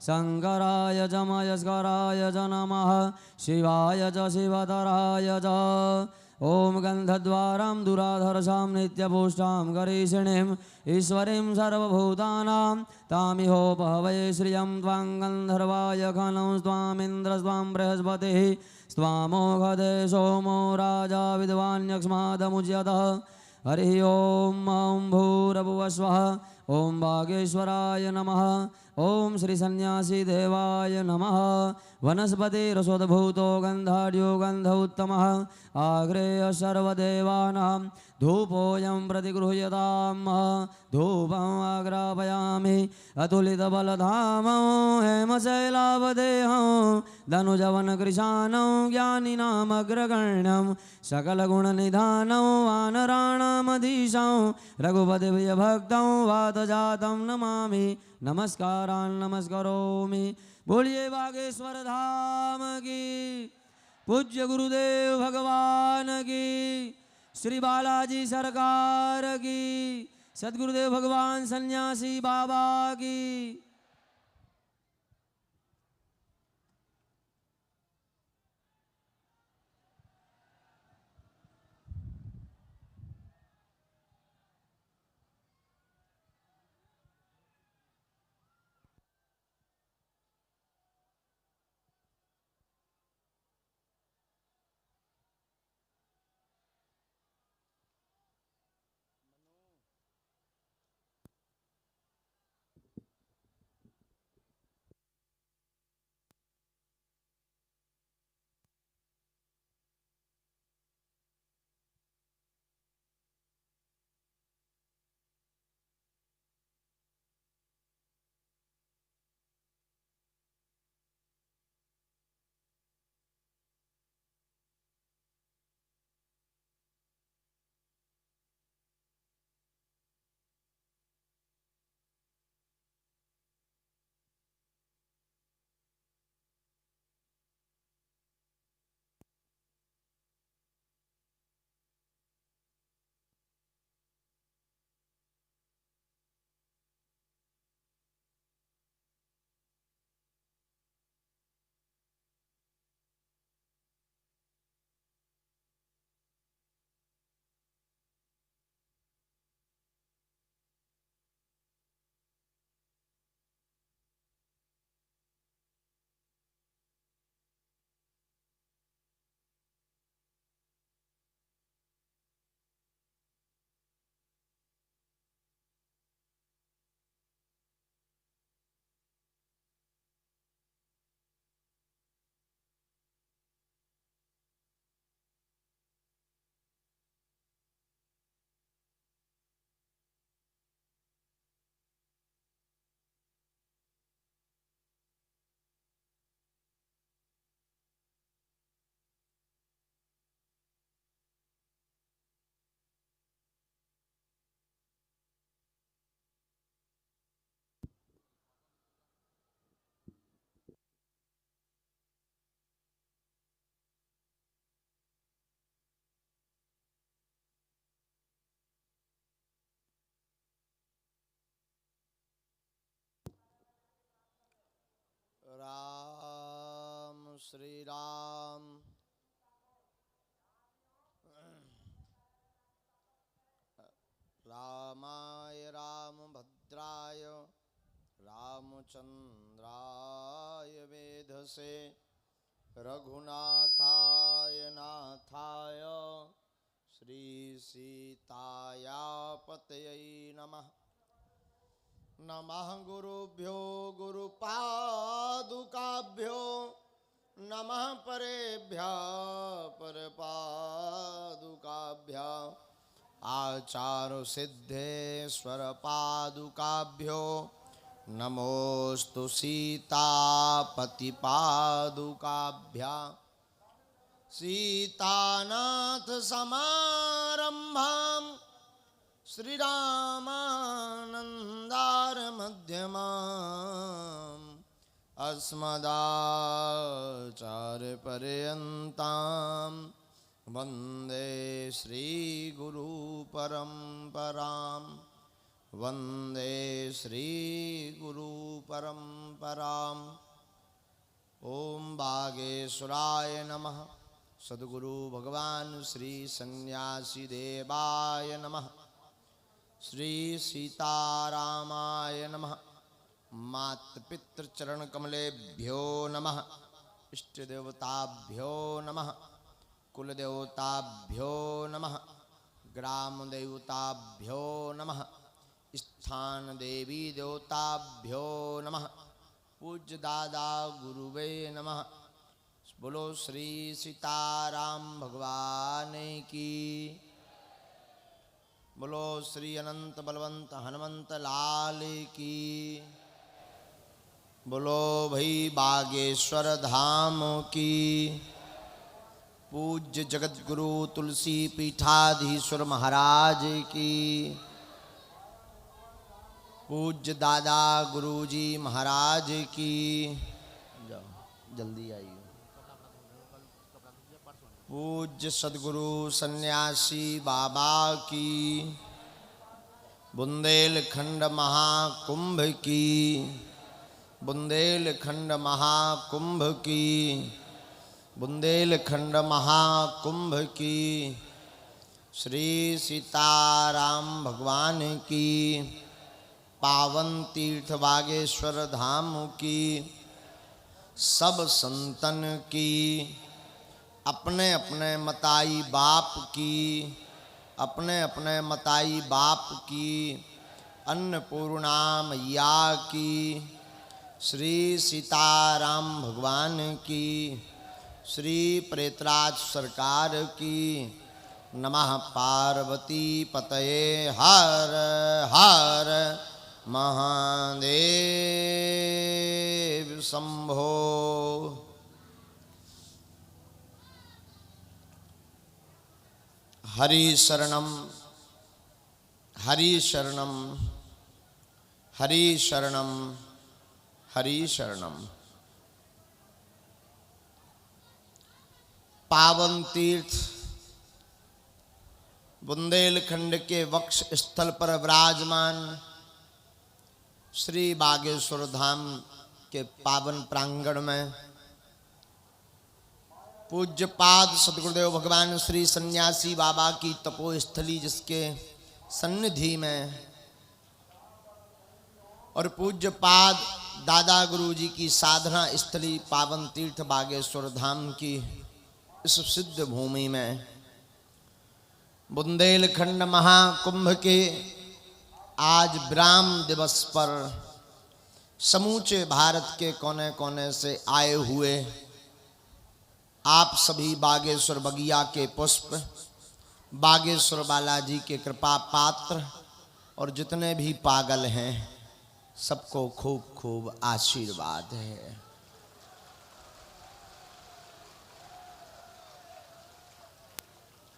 शंकराय च मयस्कराय च नमः शिवाय च शिवतराय च ओम गंधद्वारां दुराधरसां नित्यपुष्टां गरीषिणीं ईश्वरीं सर्वभूतानां तामिहोपहवै श्रियं त्वां गन्धर्वाय खनं स्वामिन्द्र स्वां बृहस्पतिः स्वामोघदे सोमो राजा विद्वान्यक्ष्मादमुच्यतः हरिः ओम भूरभुवस्वः ओम भागेश्वराय नमः ओम श्री सन्यासी देवाय नमः वनस्पतिरसोद्भूतो गन्धाढ्यो गन्ध उत्तमः आग्रेय सर्वदेवानां धूपोऽयं प्रतिगृह्यतां धूपम् आग्रापयामि अतुलितबलधामो हेमशैलावदेहं धनुजवनकृशानं ज्ञानिनामग्रगण्यं सकलगुणनिधानं वानराणामधीशं रघुपतिप्रियभक्तं वातजातं नमामि नमस्कारान् नमस्करोमि। बोलिए बागेश्वर धाम की, पूज्य गुरुदेव भगवान की, श्री बालाजी सरकार की, सद्गुरुदेव भगवान सन्यासी बाबा की। राम श्री राम रामाय रामभद्राय रामचंद्राय वेधसे रघुनाथाय नाथाय श्री सीताया पतये नमः। नमः गुरुभ्यो गुरुपादुकाभ्यो नमः परेभ्यः परपादुकाभ्यः आचार्य सिद्धेश्वर पादुकाभ्यो नमोस्तु सीतापति पादुकाभ्यः। सीतानाथ समारंभां श्रीरामानन्दार मध्यमाम् अस्मदाचार्यपर्यन्तां वन्दे श्रीगुरुपरम्पराम्। वंदे श्री गुरु परंपराम। ओम बागेश्वराय नमः। सद्गुरु भगवान श्री सन्यासी देवाय नमः। श्री सीतारामाय नमः। मातृपितृचरण कमलेभ्यो नमः। इष्ट देवताभ्यो नमः। कुलदेवताभ्यो नमः। ग्राम देवताभ्यो नमः। स्थान देवी देवताभ्यो नमः। पूज्य दादा गुरुवे नमः। बोलो श्री सीताराम भगवान की। बोलो श्री अनंत बलवंत हनुमंत लाल की। बोलो भाई बागेश्वर धाम की। पूज्य जगत गुरु तुलसी पीठाधीश्वर महाराज की। पूज्य दादा गुरुजी महाराज की। जाओ जल्दी आइए। पूज्य सद्गुरु सन्यासी बाबा की। बुंदेलखंड महाकुंभ की। बुंदेलखंड महाकुंभ की। बुंदेलखंड महाकुंभ की। श्री सीताराम भगवान की। पावन तीर्थ बागेश्वर धाम की। सब संतन की। अपने अपने मताई बाप की। अपने अपने मताई बाप की। अन्नपूर्णा मैया की। श्री सीताराम भगवान की। श्री प्रेतराज सरकार की। नमः पार्वती पतये हर हर महादेव शंभो। हरि शरणम हरि शरणम हरि शरणम हरि शरणम। पावन तीर्थ बुंदेलखंड के वक्ष स्थल पर विराजमान श्री बागेश्वर धाम के पावन प्रांगण में पूज्य पाद सद्गुरुदेव भगवान श्री सन्यासी बाबा की तपोस्थली जिसके सन्निधि में और पूज्य पाद दादा गुरुजी की साधना स्थली पावन तीर्थ बागेश्वर धाम की इस सिद्ध भूमि में बुंदेलखंड महाकुंभ के आज विराम दिवस पर समूचे भारत के कोने कोने से आए हुए आप सभी बागेश्वर बगिया के पुष्प, बागेश्वर बालाजी के कृपा पात्र और जितने भी पागल हैं सबको खूब खूब आशीर्वाद है।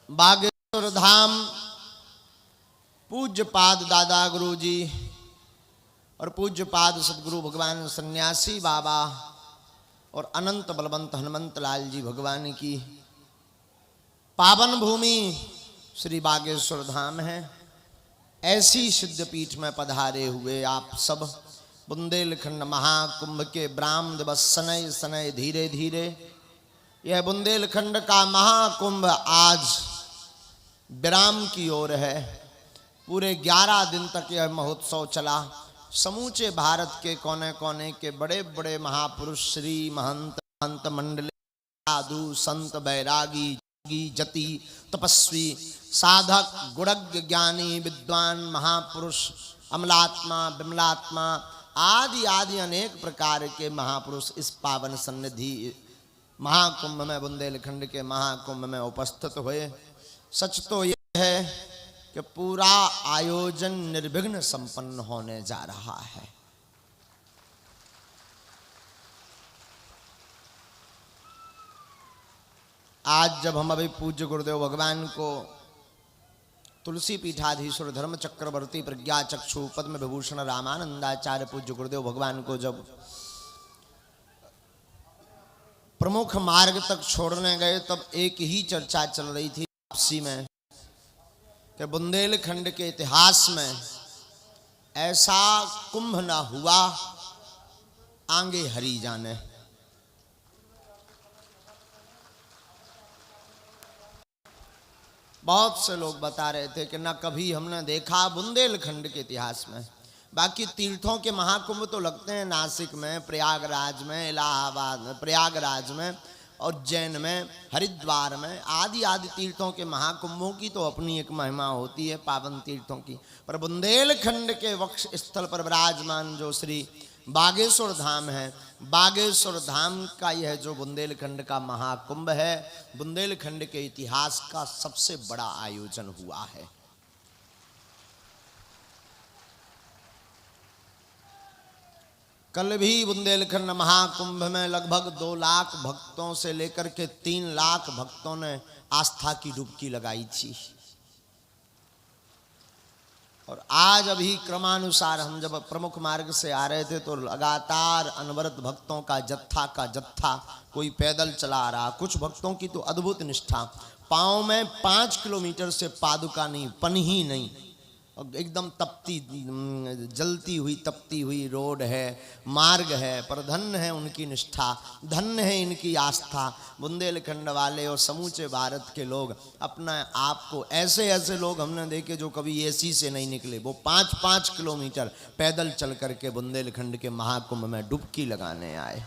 बागेश्वर धाम पूज्य पाद दादा गुरुजी और पूज्य पाद सद्गुरु भगवान सन्यासी बाबा और अनंत बलवंत हनुमंत लाल जी भगवान की पावन भूमि श्री बागेश्वर धाम है। ऐसी सिद्ध पीठ में पधारे हुए आप सब बुंदेलखंड महाकुंभ के ब्राह्म दिवस शनय शनय धीरे धीरे यह बुंदेलखंड का महाकुंभ आज विराम की ओर है। पूरे 11 दिन तक यह महोत्सव चला। समूचे भारत के कोने कोने के बड़े बड़े महापुरुष श्री महंत महंत मंडली साधु संत बैरागी योगी जति तपस्वी साधक गुणज्ञ ज्ञानी विद्वान महापुरुष अमलात्मा विमलात्मा आदि आदि अनेक प्रकार के महापुरुष इस पावन सन्निधि महाकुंभ में बुंदेलखंड के महाकुंभ में उपस्थित हुए। सच तो यह है कि पूरा आयोजन निर्विघ्न संपन्न होने जा रहा है। आज जब हम अभी पूज्य गुरुदेव भगवान को तुलसी पीठाधीश्वर धर्म चक्रवर्ती प्रज्ञा चक्षु पद्म विभूषण रामानंदाचार्य पूज्य गुरुदेव भगवान को जब प्रमुख मार्ग तक छोड़ने गए तब एक ही चर्चा चल रही थी आपसी में कि बुंदेलखंड के इतिहास में ऐसा कुंभ ना हुआ आगे हरि जाने। बहुत से लोग बता रहे थे कि ना कभी हमने देखा बुंदेलखंड के इतिहास में। बाकी तीर्थों के महाकुंभ तो लगते हैं नासिक में, प्रयागराज में, इलाहाबाद में, प्रयागराज में, उज्जैन में, हरिद्वार में, आदि आदि तीर्थों के महाकुंभों की तो अपनी एक महिमा होती है, पावन तीर्थों की। पर बुंदेलखंड के वक्ष स्थल पर विराजमान जो श्री बागेश्वर धाम है, बागेश्वर धाम का यह जो बुंदेलखंड का महाकुंभ है, बुंदेलखंड के इतिहास का सबसे बड़ा आयोजन हुआ है। कल भी बुंदेलखंड महाकुंभ में लगभग 2 लाख भक्तों से लेकर के 3 लाख भक्तों ने आस्था की डुबकी लगाई थी। और आज अभी क्रमानुसार हम जब प्रमुख मार्ग से आ रहे थे तो लगातार अनवरत भक्तों का जत्था, कोई पैदल चला रहा, कुछ भक्तों की तो अद्भुत निष्ठा, पाँव में 5 किलोमीटर से पादुका नहीं, पन ही नहीं, और एकदम तपती जलती हुई तपती हुई रोड है, मार्ग है, पर धन्य है उनकी निष्ठा, धन्य है इनकी आस्था। बुंदेलखंड वाले और समूचे भारत के लोग अपना आप को, ऐसे ऐसे लोग हमने देखे जो कभी एसी से नहीं निकले, वो 5-5 किलोमीटर पैदल चल करके बुंदेलखंड के महाकुंभ में डुबकी लगाने आए।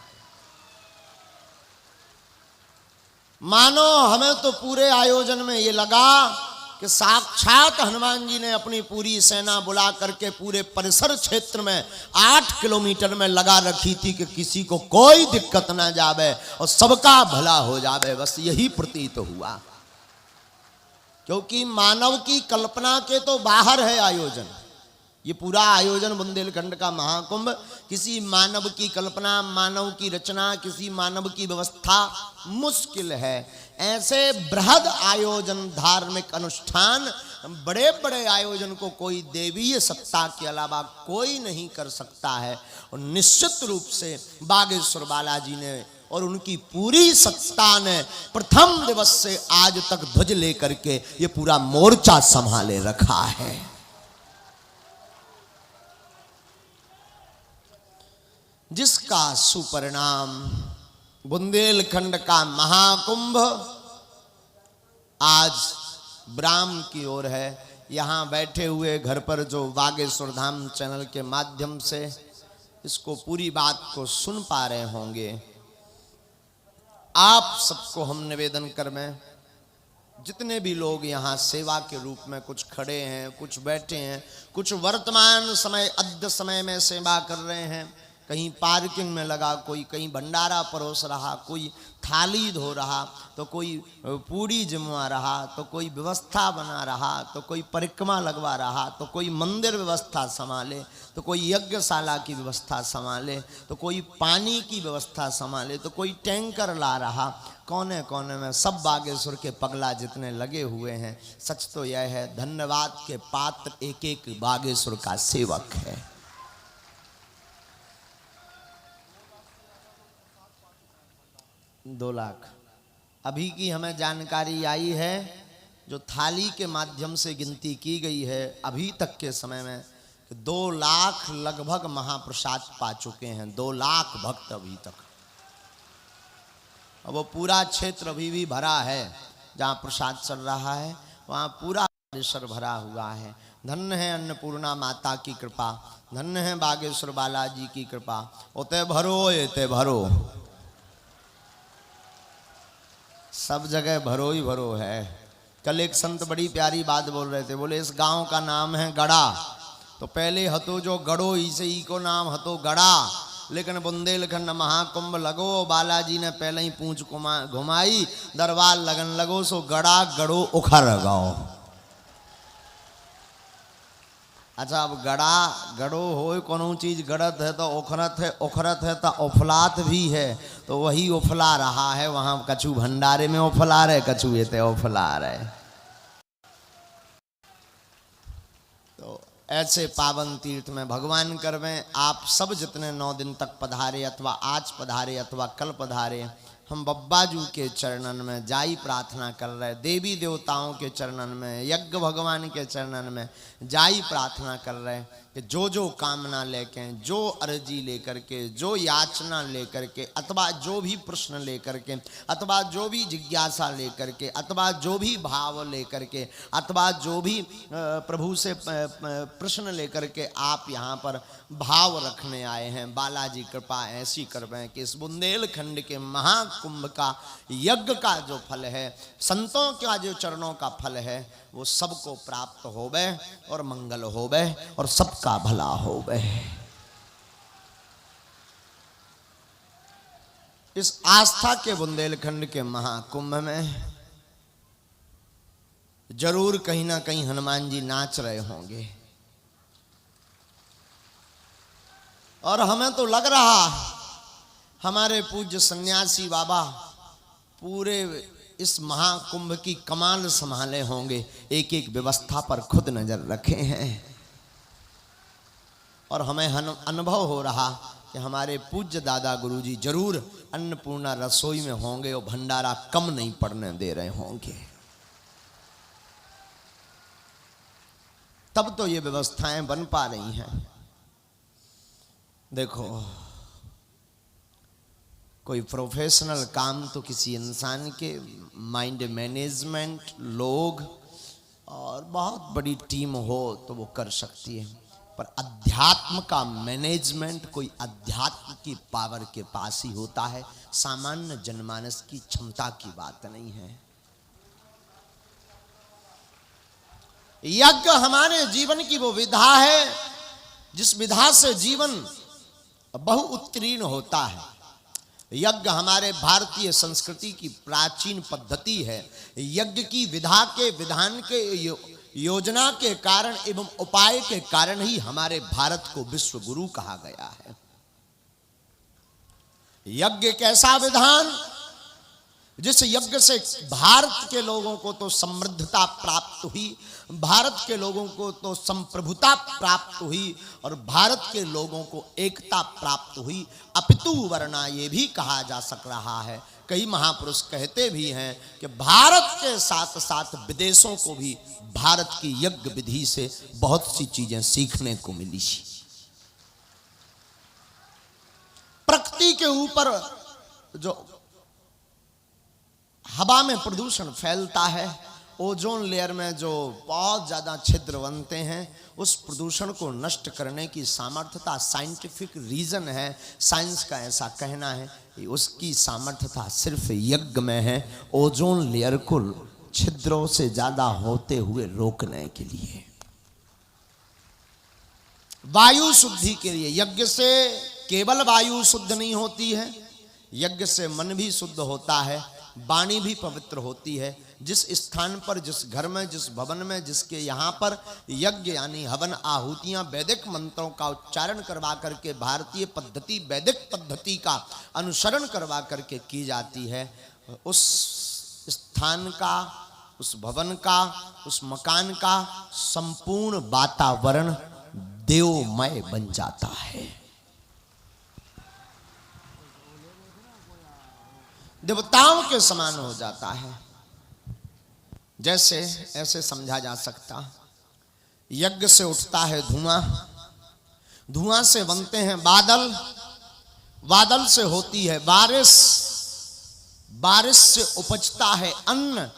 मानो हमें तो पूरे आयोजन में ये लगा कि साक्षात हनुमान जी ने अपनी पूरी सेना बुला करके पूरे परिसर क्षेत्र में 8 किलोमीटर में लगा रखी थी कि किसी को कोई दिक्कत ना जावे और सबका भला हो जावे, बस यही प्रतीत हुआ। क्योंकि मानव की कल्पना के तो बाहर है आयोजन। ये पूरा आयोजन बुंदेलखंड का महाकुंभ किसी मानव की कल्पना, मानव की रचना, किसी मानव की व्यवस्था मुश्किल है। ऐसे बृहद आयोजन, धार्मिक अनुष्ठान, बड़े बड़े आयोजन को कोई देवीय सत्ता के अलावा कोई नहीं कर सकता है। और निश्चित रूप से बागेश्वर बालाजी ने और उनकी पूरी सत्ता ने प्रथम दिवस से आज तक ध्वज लेकर के ये पूरा मोर्चा संभाले रखा है। जिसका सुपरिणाम बुंदेलखंड का महाकुंभ आज ब्राह्म की ओर है। यहाँ बैठे हुए घर पर जो बागेश्वर धाम चैनल के माध्यम से इसको पूरी बात को सुन पा रहे होंगे, आप सबको हम निवेदन कर में, जितने भी लोग यहाँ सेवा के रूप में कुछ खड़े हैं, कुछ बैठे हैं, कुछ वर्तमान समय अद्य समय में सेवा कर रहे हैं, कहीं पार्किंग में लगा, कोई कहीं भंडारा परोस रहा, कोई थाली धो रहा, तो कोई पूड़ी जमवा रहा, तो कोई व्यवस्था बना रहा, तो कोई परिक्रमा लगवा रहा, तो कोई मंदिर व्यवस्था संभाले, तो कोई यज्ञशाला की व्यवस्था संभाले, तो कोई पानी की व्यवस्था संभाले, तो कोई टैंकर ला रहा, कोने कोने में सब बागेश्वर के पगला जितने लगे हुए हैं। सच तो यह है, धन्यवाद के पात्र एक एक बागेश्वर का सेवक है। दो लाख अभी की हमें जानकारी आई है, जो थाली के माध्यम से गिनती की गई है अभी तक के समय में 2 लाख लगभग महाप्रसाद पा चुके हैं। 2 लाख भक्त अभी तक। अब वो पूरा क्षेत्र अभी भी भरा है, जहाँ प्रसाद चल रहा है वहाँ पूरा परिसर भरा हुआ है। धन्य है अन्नपूर्णा माता की कृपा, धन्य है बागेश्वर बालाजी की कृपा। ओते भरो एते भरो, सब जगह भरो ही भरो है। कल एक संत बड़ी प्यारी बात बोल रहे थे, बोले इस गांव का नाम है गड़ा, तो पहले हतो जो गड़ो इसे ही को नाम हतो गड़ा, लेकिन बुंदेलखंड महाकुंभ लगो, बालाजी ने पहले ही पूंछ घुमाई, दरबार लगन लगो, सो गड़ा गड़ो उखर गाओ। अच्छा, अब गड़ा गड़ो हो कोनो चीज गड़त है तो उखरत है, उखरत है तो उफलात भी है, तो वही उफला रहा है। वहां कछु भंडारे में उफला रहे, कछु ये उफला रहे। तो ऐसे पावन तीर्थ में भगवान करवें आप सब जितने 9 दिन तक पधारे, अथवा आज पधारे अथवा कल पधारे, हम बब्बाजू के चरणन में जाई प्रार्थना कर रहे, देवी देवताओं के चरणन में, यज्ञ भगवान के चरणन में जाई प्रार्थना कर रहे कि जो कामना लेके, जो अर्जी लेकर के, जो याचना लेकर के, अथवा जो भी प्रश्न लेकर के, अथवा जो भी जिज्ञासा लेकर के, अथवा जो भी भाव लेकर के, अथवा जो भी प्रभु से प्रश्न लेकर के आप यहाँ पर भाव रखने आए हैं, बालाजी कृपा ऐसी करवें कि इस बुंदेलखंड के महाकुंभ का यज्ञ का जो फल है, संतों का जो चरणों का फल है, वो सबको प्राप्त होवे और मंगल होवे और सबका भला होवे। इस आस्था के बुंदेलखंड के महाकुंभ में जरूर कहीं ना कहीं हनुमान जी नाच रहे होंगे, और हमें तो लग रहा हमारे पूज्य सन्यासी बाबा पूरे इस महाकुंभ की कमान संभाले होंगे, एक एक व्यवस्था पर खुद नजर रखे हैं, और हमें अनुभव हो रहा कि हमारे पूज्य दादा गुरुजी जरूर अन्नपूर्णा रसोई में होंगे और भंडारा कम नहीं पड़ने दे रहे होंगे। तब तो ये व्यवस्थाएं बन पा रही हैं। देखो, कोई प्रोफेशनल काम तो किसी इंसान के माइंड मैनेजमेंट, लोग और बहुत बड़ी टीम हो तो वो कर सकती है, पर अध्यात्म का मैनेजमेंट कोई अध्यात्म की पावर के पास ही होता है, सामान्य जनमानस की क्षमता की बात नहीं है। यज्ञ हमारे जीवन की वो विधा है जिस विधा से जीवन बहु उत्तीर्ण होता है। यज्ञ हमारे भारतीय संस्कृति की प्राचीन पद्धति है। यज्ञ की विधा के, विधान के, योजना के कारण एवं उपाय के कारण ही हमारे भारत को विश्व गुरु कहा गया है। यज्ञ एक ऐसा विधान जिस यज्ञ से भारत के लोगों को तो समृद्धता प्राप्त हुई, भारत के लोगों को तो संप्रभुता प्राप्त हुई, और भारत के लोगों को एकता प्राप्त हुई। अपितु वरना ये भी कहा जा सक रहा है, कई महापुरुष कहते भी हैं कि भारत के साथ साथ विदेशों को भी भारत की यज्ञ विधि से बहुत सी चीजें सीखने को मिली। प्रकृति के ऊपर जो हवा में प्रदूषण फैलता है, ओजोन लेयर में जो बहुत ज़्यादा छिद्र बनते हैं, उस प्रदूषण को नष्ट करने की सामर्थ्यता, साइंटिफिक रीज़न है, साइंस का ऐसा कहना है कि उसकी सामर्थ्यता सिर्फ यज्ञ में है, ओजोन लेयर को छिद्रों से ज़्यादा होते हुए रोकने के लिए, वायु शुद्धि के लिए। यज्ञ से केवल वायु शुद्ध नहीं होती है, यज्ञ से मन भी शुद्ध होता है, वाणी भी पवित्र होती है। जिस स्थान पर, जिस घर में, जिस भवन में, जिसके यहाँ पर यज्ञ यानी हवन आहुतियाँ वैदिक मंत्रों का उच्चारण करवा करके, भारतीय पद्धति, वैदिक पद्धति का अनुसरण करवा करके की जाती है, उस स्थान का, उस भवन का, उस मकान का संपूर्ण वातावरण देवमय बन जाता है, देवताओं के समान हो जाता है। जैसे ऐसे समझा जा सकता, यज्ञ से उठता है धुआं, धुआं से बनते हैं बादल, बादल से होती है बारिश, बारिश से उपजता है अन्न,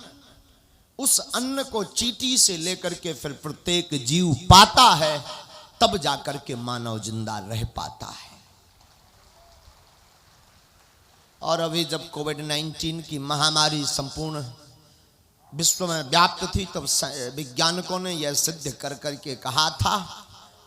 उस अन्न को चींटी से लेकर के फिर प्रत्येक जीव पाता है, तब जाकर के मानव जिंदा रह पाता है। और अभी जब कोविड-19 की महामारी संपूर्ण विश्व में व्याप्त थी, तब वैज्ञानिकों ने यह सिद्ध कर करके कहा था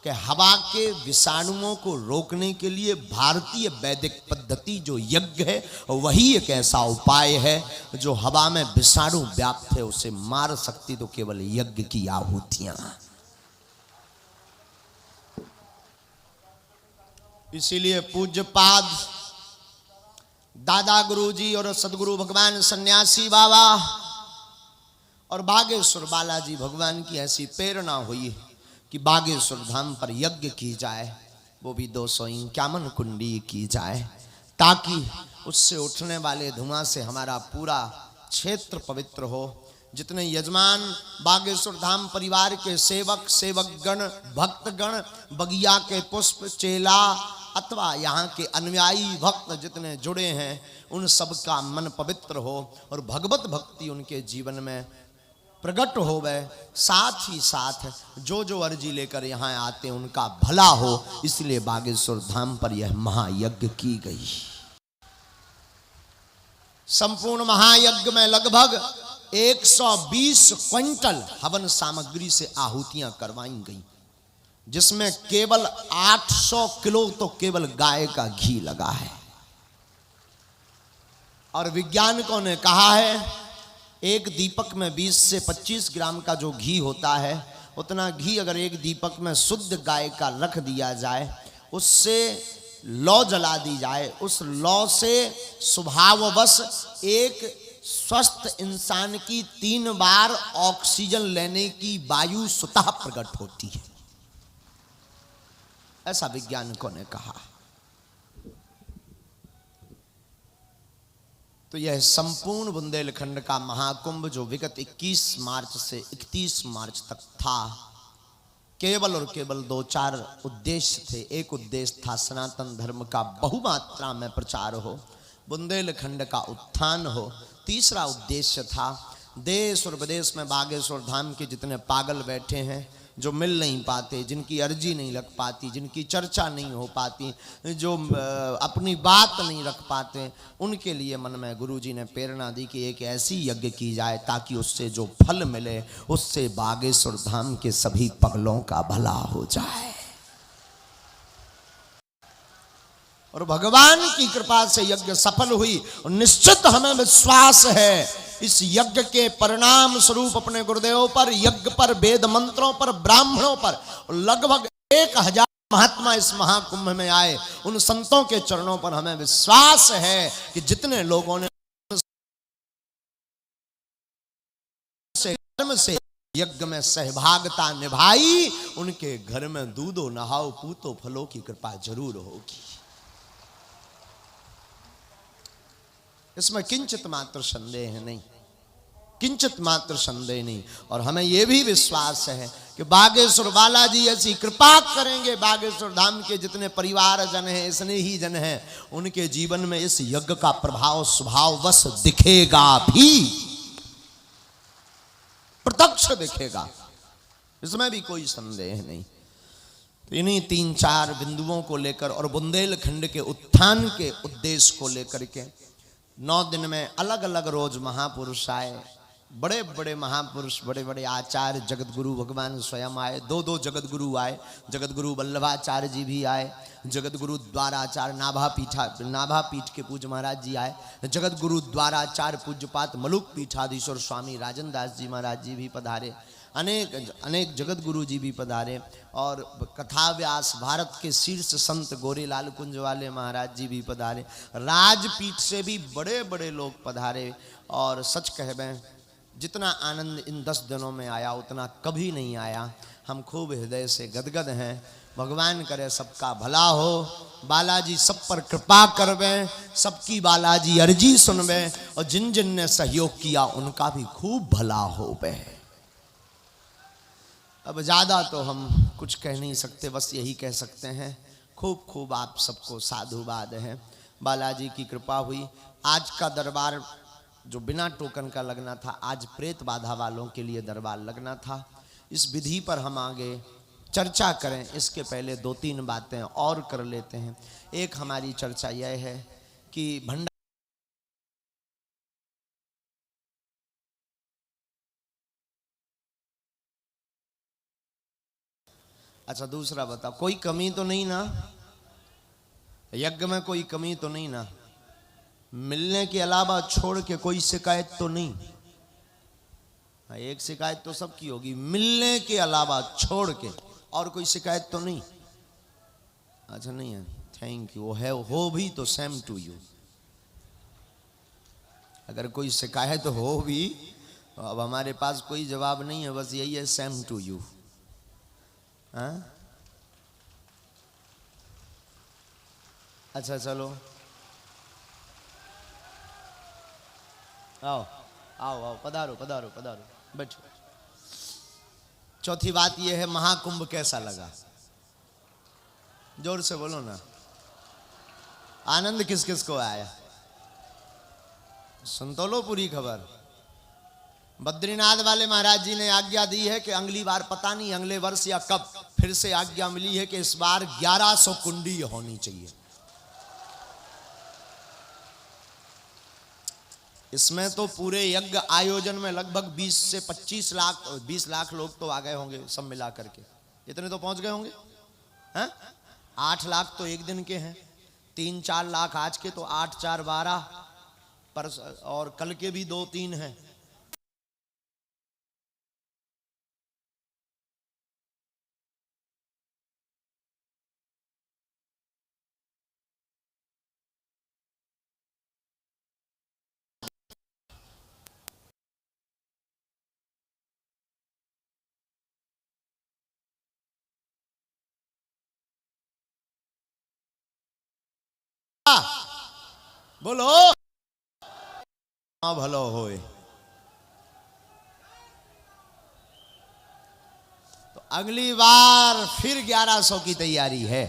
कि हवा के विषाणुओं को रोकने के लिए भारतीय वैदिक पद्धति जो यज्ञ है, वही एक ऐसा उपाय है जो हवा में विषाणु व्याप्त है उसे मार सकती, तो केवल यज्ञ की आहुतियां। इसीलिए पूज्यपाद दादा गुरुजी और सदगुरु भगवान सन्यासी बाबा और बागेश्वर बालाजी भगवान की ऐसी प्रेरणा हुई कि बागेश्वर धाम पर यज्ञ की जाए, वो भी 251 कुंडी की जाए, ताकि उससे उठने वाले धुआं से हमारा पूरा क्षेत्र पवित्र हो, जितने यजमान बागेश्वर धाम परिवार के सेवक सेवकगण भक्तगण बगिया के पुष्प चेला अथवा यहाँ के अनुयायी भक्त जितने जुड़े हैं उन सब का मन पवित्र हो और भगवत भक्ति उनके जीवन में प्रकट हो गए। साथ ही साथ जो जो अर्जी लेकर यहाँ आते हैं उनका भला हो, इसलिए बागेश्वर धाम पर यह महायज्ञ की गई। संपूर्ण महायज्ञ में लगभग 120 क्विंटल हवन सामग्री से आहुतियां करवाई गई, जिसमें केवल 800 किलो तो केवल गाय का घी लगा है। और वैज्ञानिकों ने कहा है एक दीपक में 20 से 25 ग्राम का जो घी होता है, उतना घी अगर एक दीपक में शुद्ध गाय का रख दिया जाए, उससे लौ जला दी जाए, उस लौ से स्वभाववश एक स्वस्थ इंसान की 3 बार ऑक्सीजन लेने की वायु स्वतः प्रकट होती है, ऐसा वैज्ञानिकों ने कहा। तो यह संपूर्ण बुंदेलखंड का महाकुंभ जो विगत 21 मार्च से 31 मार्च तक था, केवल और केवल 2-4 उद्देश्य थे। एक उद्देश्य था सनातन धर्म का बहुमात्रा में प्रचार हो, बुंदेलखंड का उत्थान हो। तीसरा उद्देश्य था देश और विदेश में बागेश्वर धाम के जितने पागल बैठे हैं, जो मिल नहीं पाते, जिनकी अर्जी नहीं लग पाती, जिनकी चर्चा नहीं हो पाती, जो अपनी बात नहीं रख पाते, उनके लिए मन में गुरुजी ने प्रेरणा दी कि एक ऐसी यज्ञ की जाए ताकि उससे जो फल मिले उससे बागेश्वर धाम के सभी पगलों का भला हो जाए। और भगवान की कृपा से यज्ञ सफल हुई और निश्चित हमें विश्वास है इस यज्ञ के परिणाम स्वरूप अपने गुरुदेव पर, यज्ञ पर, वेद मंत्रों पर, ब्राह्मणों पर लगभग 1000 महात्मा इस महाकुंभ में आए। उन संतों के चरणों पर हमें विश्वास है कि जितने लोगों ने कर्म से यज्ञ में सहभागिता निभाई, उनके घर में दूधो नहाओ पूतो फलों की कृपा जरूर होगी। इसमें किंचित मात्र संदेह नहीं, किंचित मात्र संदेह नहीं। और हमें यह भी विश्वास है कि बागेश्वर बालाजी ऐसी कृपा करेंगे, बागेश्वर धाम के जितने परिवार जन हैं, स्नेही जन हैं, उनके जीवन में इस यज्ञ का प्रभाव स्वभाववश दिखेगा भी, प्रत्यक्ष दिखेगा, इसमें भी कोई संदेह नहीं। तो इन्हीं 3-4 बिंदुओं को लेकर और बुंदेलखंड के उत्थान के उद्देश्य को लेकर के 9 दिन में अलग अलग रोज महापुरुष आए, बड़े बड़े महापुरुष, बड़े बड़े आचार्य, जगत गुरु भगवान स्वयं आए। 2 जगत गुरु आए, जगत गुरु वल्लभाचार्य जी भी आए, जगत गुरु द्वाराचार्य नाभा पीठ के पूज्य महाराज जी आए, जगत गुरु द्वाराचार्य पूज्यपात मलुक पीठाधीश्वर स्वामी राजन दास जी महाराज जी भी पधारे, अनेक जगत गुरु जी भी पधारे, और कथा व्यास भारत के शीर्ष संत गोरेलाल कुंज वाले महाराज जी भी पधारे, राजपीठ से भी बड़े बड़े लोग पधारे। और सच कहबें जितना आनंद इन 10 दिनों में आया उतना कभी नहीं आया। हम खूब हृदय से गदगद हैं। भगवान करे सबका भला हो, बालाजी सब पर कृपा करवे, सबकी बालाजी अर्जी सुनवे, और जिन जिन ने सहयोग किया उनका भी खूब भला होवे। अब ज़्यादा तो हम कुछ कह नहीं सकते, बस यही कह सकते हैं खूब खूब आप सबको साधुवाद है। बालाजी की कृपा हुई। आज का दरबार जो बिना टोकन का लगना था, आज प्रेत बाधा वालों के लिए दरबार लगना था। इस विधि पर हम आगे चर्चा करें, इसके पहले 2-3 बातें और कर लेते हैं। एक हमारी चर्चा यह है कि भंडारा, अच्छा दूसरा बताओ, कोई कमी तो नहीं ना? यज्ञ में कोई कमी तो नहीं ना? मिलने के अलावा छोड़ के कोई शिकायत तो नहीं? एक शिकायत तो सबकी होगी, मिलने के अलावा छोड़ के और कोई शिकायत तो नहीं? अच्छा नहीं है, थैंक यू। है हो भी तो सेम टू यू। अगर कोई शिकायत हो भी तो अब हमारे पास कोई जवाब नहीं है, बस यही है सेम टू यू। अच्छा चलो आओ आओ आओ, पधारो पधारो पधारो, बैठो। चौथी बात यह है, महाकुंभ कैसा लगा? जोर से बोलो ना। आनंद किस किस को आया? सुन तो लो पूरी खबर। बद्रीनाथ वाले महाराज जी ने आज्ञा दी है कि अगली बार, पता नहीं अगले वर्ष या कब, फिर से आज्ञा मिली है कि इस बार 1100 कुंडी होनी चाहिए। इसमें तो पूरे यज्ञ आयोजन में लगभग 20 से 25 लाख, 20 लाख लोग तो आ गए होंगे सब मिला करके। इतने तो पहुंच गए होंगे हैं? 8 लाख तो एक दिन के हैं, 3-4 लाख आज के, तो 8 4 12 पर, और कल के भी 2-3 हैं। बोलो हाँ भलो होए। तो अगली बार फिर 1100 की तैयारी है,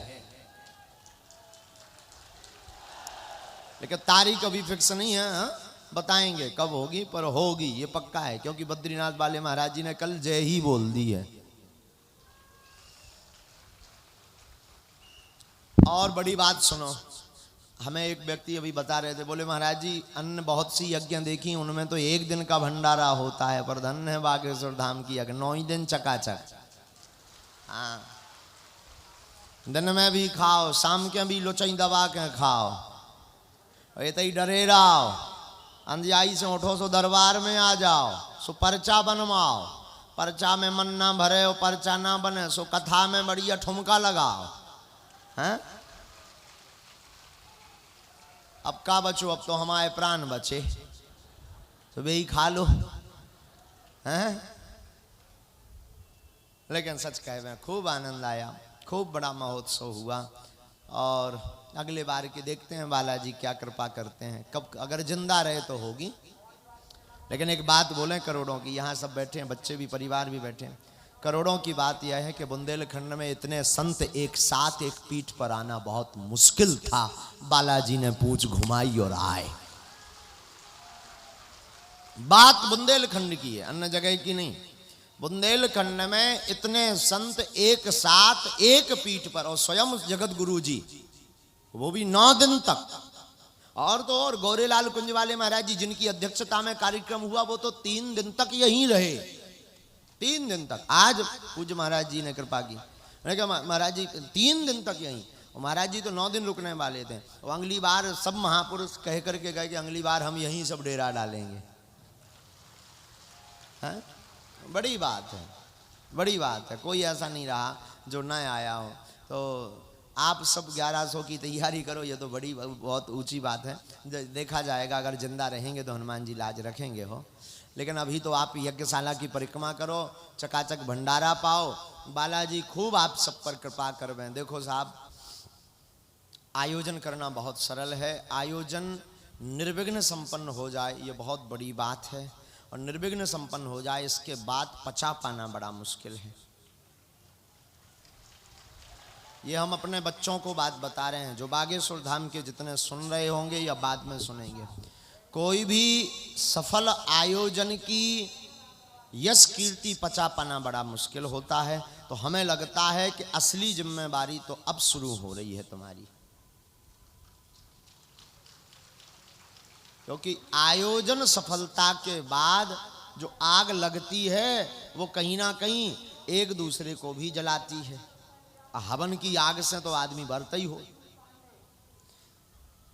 लेकिन तारीख अभी फिक्स नहीं है। हाँ? बताएंगे कब होगी, पर होगी ये पक्का है, क्योंकि बद्रीनाथ वाले महाराज जी ने कल जय ही बोल दी है। और बड़ी बात सुनो, हमें एक व्यक्ति अभी बता रहे थे, बोले महाराज जी अन्य बहुत सी यज्ञ देखी, उनमें तो एक दिन का भंडारा होता है, पर धन्य है बागेश्वर धाम की यज्ञ 9 ही दिन चकाचक। हाँ, दिन में भी खाओ, शाम के भी लोचई दबा के खाओ, ये तो ही डरे रहो। अंधियाई से उठो सो दरबार में आ जाओ, सो पर्चा बनवाओ, पर्चा में मन ना भरे हो, पर्चा ना बने सो कथा में बढ़िया ठुमका लगाओ। हैं? अब का बचो, अब तो हमारे प्राण बचे, तो वही खा लो। हैं? लेकिन सच कहे में खूब आनंद आया, खूब बड़ा महोत्सव हुआ। और अगले बार के देखते हैं बालाजी क्या कृपा करते हैं, कब अगर जिंदा रहे तो होगी। लेकिन एक बात बोलें करोड़ों की, यहाँ सब बैठे हैं, बच्चे भी, परिवार भी बैठे हैं, करोड़ों की बात यह है कि बुंदेलखंड में इतने संत एक साथ एक पीठ पर आना बहुत मुश्किल था। बालाजी ने पूंछ घुमाई और आए। बात बुंदेलखंड की है, अन्य जगह की नहीं। बुंदेलखंड में इतने संत एक साथ एक पीठ पर, और स्वयं जगत गुरु जी, वो भी 9 दिन तक। और तो और गौरेलाल कुंज वाले महाराज जी जिनकी अध्यक्षता में कार्यक्रम हुआ, वो तो 3 दिन तक यहीं रहे, 3 दिन तक। आज पूज्य महाराज जी ने कृपा की, मैंने कहा महाराज जी 3 दिन तक यहीं, और महाराज जी तो 9 दिन रुकने वाले थे। और अगली बार सब महापुरुष कह करके गए कि अगली बार हम यहीं सब डेरा डालेंगे। हैं? बड़ी बात है, बड़ी बात है। कोई ऐसा नहीं रहा जो न आया हो। तो आप सब 1100 की तैयारी करो, ये तो बड़ी बहुत ऊंची बात है। देखा जाएगा, अगर जिंदा रहेंगे तो हनुमान जी लाज रखेंगे हो। लेकिन अभी तो आप यज्ञशाला की परिक्रमा करो, चकाचक भंडारा पाओ, बालाजी खूब आप सब पर कृपा करवें। देखो साहब, आयोजन करना बहुत सरल है, आयोजन निर्विघ्न संपन्न हो जाए ये बहुत बड़ी बात है, और निर्विघ्न संपन्न हो जाए इसके बाद पचा पाना बड़ा मुश्किल है। ये हम अपने बच्चों को बात बता रहे हैं, जो बागेश्वर धाम के जितने सुन रहे होंगे या बाद में सुनेंगे। कोई भी सफल आयोजन की यश कीर्ति पचा पाना बड़ा मुश्किल होता है। तो हमें लगता है कि असली जिम्मेदारी तो अब शुरू हो रही है तुम्हारी, क्योंकि आयोजन सफलता के बाद जो आग लगती है वो कहीं ना कहीं एक दूसरे को भी जलाती है। हवन की आग से तो आदमी बरता ही हो।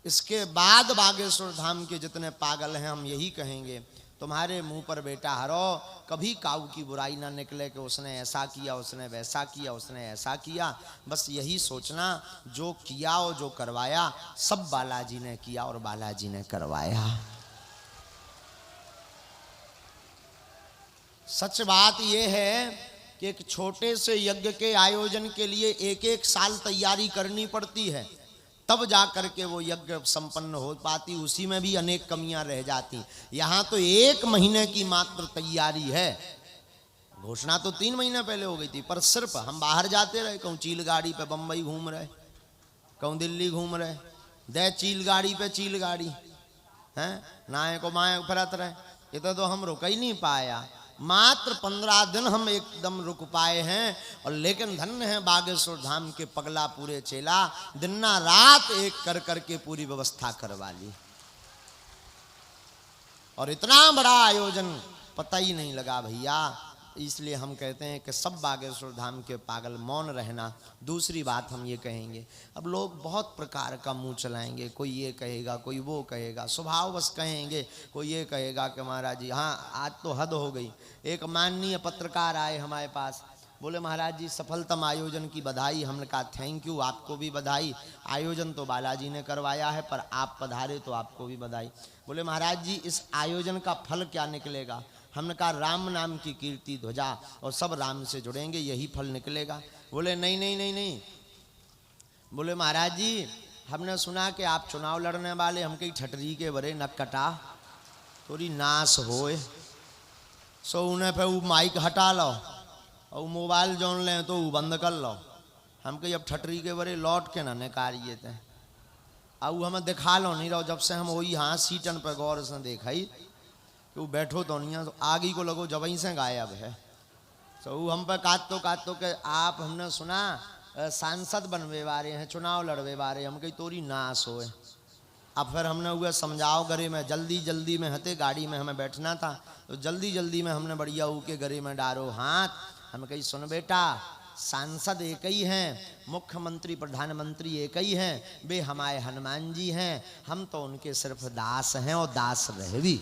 इसके बाद बागेश्वर धाम के जितने पागल हैं, हम यही कहेंगे, तुम्हारे मुंह पर बेटा हरो, कभी काऊ की बुराई ना निकले कि उसने ऐसा किया, उसने वैसा किया, उसने ऐसा किया। बस यही सोचना, जो किया और जो करवाया सब बालाजी ने किया और बालाजी ने करवाया। सच बात यह है कि एक छोटे से यज्ञ के आयोजन के लिए 1-1 साल तैयारी करनी पड़ती है। तब जा करके वो यज्ञ संपन्न हो पाती, उसी में भी अनेक कमियां रह जाती। यहाँ तो 1 महीने की मात्र तैयारी है। घोषणा तो 3 महीने पहले हो गई थी, पर सिर्फ हम बाहर जाते रहे, कहूँ चील गाड़ी पे बम्बई घूम रहे, कहूँ दिल्ली घूम रहे, दे चील गाड़ी पे चील गाड़ी हैं, नाए को माए फिरत रहे। ये तो हम रुक ही नहीं पाया। मात्र 15 दिन हम एकदम रुक पाए हैं। और लेकिन धन्य है बागेश्वर धाम के पगला पूरे चेला, दिन रात एक कर करके पूरी व्यवस्था करवा ली। और इतना बड़ा आयोजन पता ही नहीं लगा भैया। इसलिए हम कहते हैं कि सब बागेश्वर धाम के पागल मौन रहना। दूसरी बात हम ये कहेंगे, अब लोग बहुत प्रकार का मुंह चलाएंगे, कोई ये कहेगा, कोई वो कहेगा, स्वभाव बस कहेंगे। कोई ये कहेगा कि महाराज जी हाँ आज तो हद हो गई। एक माननीय पत्रकार आए हमारे पास, बोले महाराज जी सफलतम आयोजन की बधाई। हमने कहा थैंक यू, आपको भी बधाई। आयोजन तो बालाजी ने करवाया है, पर आप पधारे तो आपको भी बधाई। बोले महाराज जी इस आयोजन का फल क्या निकलेगा? हमने कहा राम नाम की कीर्ति ध्वजा, और सब राम से जुड़ेंगे, यही फल निकलेगा। बोले नहीं नहीं नहीं नहीं। बोले महाराज जी हमने सुना कि आप चुनाव लड़ने वाले, हम कहीं ठटरी के बरे न कटा थोड़ी नाश होए, सो उन्हें पे वो माइक हटा लो और मोबाइल जोन लें तो वो बंद कर लो। हम कहीं अब ठटरी के बरे लौट के ना निकालिए थे, अब हमें दिखा लो नहीं रहो। जब से हम वही हाँ सीटन पर गौर से देखा ही कि वो बैठो तो नहीं, तो आगे को लगो जब से गायब है। तो वो हम पे काटो के आप हमने सुना सांसद बनवे वाले हैं, चुनाव लड़वे वाले, हम कहीं तोरी नाश होए। अब फिर हमने हुए समझाओ गरे में, जल्दी में हते गाड़ी में हमें बैठना था, तो जल्दी में हमने बढ़िया के गरे में डारो हाथ। हम कही सुन बेटा सांसद एक ही हैं, मुख्यमंत्री प्रधानमंत्री एक ही हैं, वे हमारे हनुमान जी हैं, हम तो उनके सिर्फ दास हैं और दास रहे भी।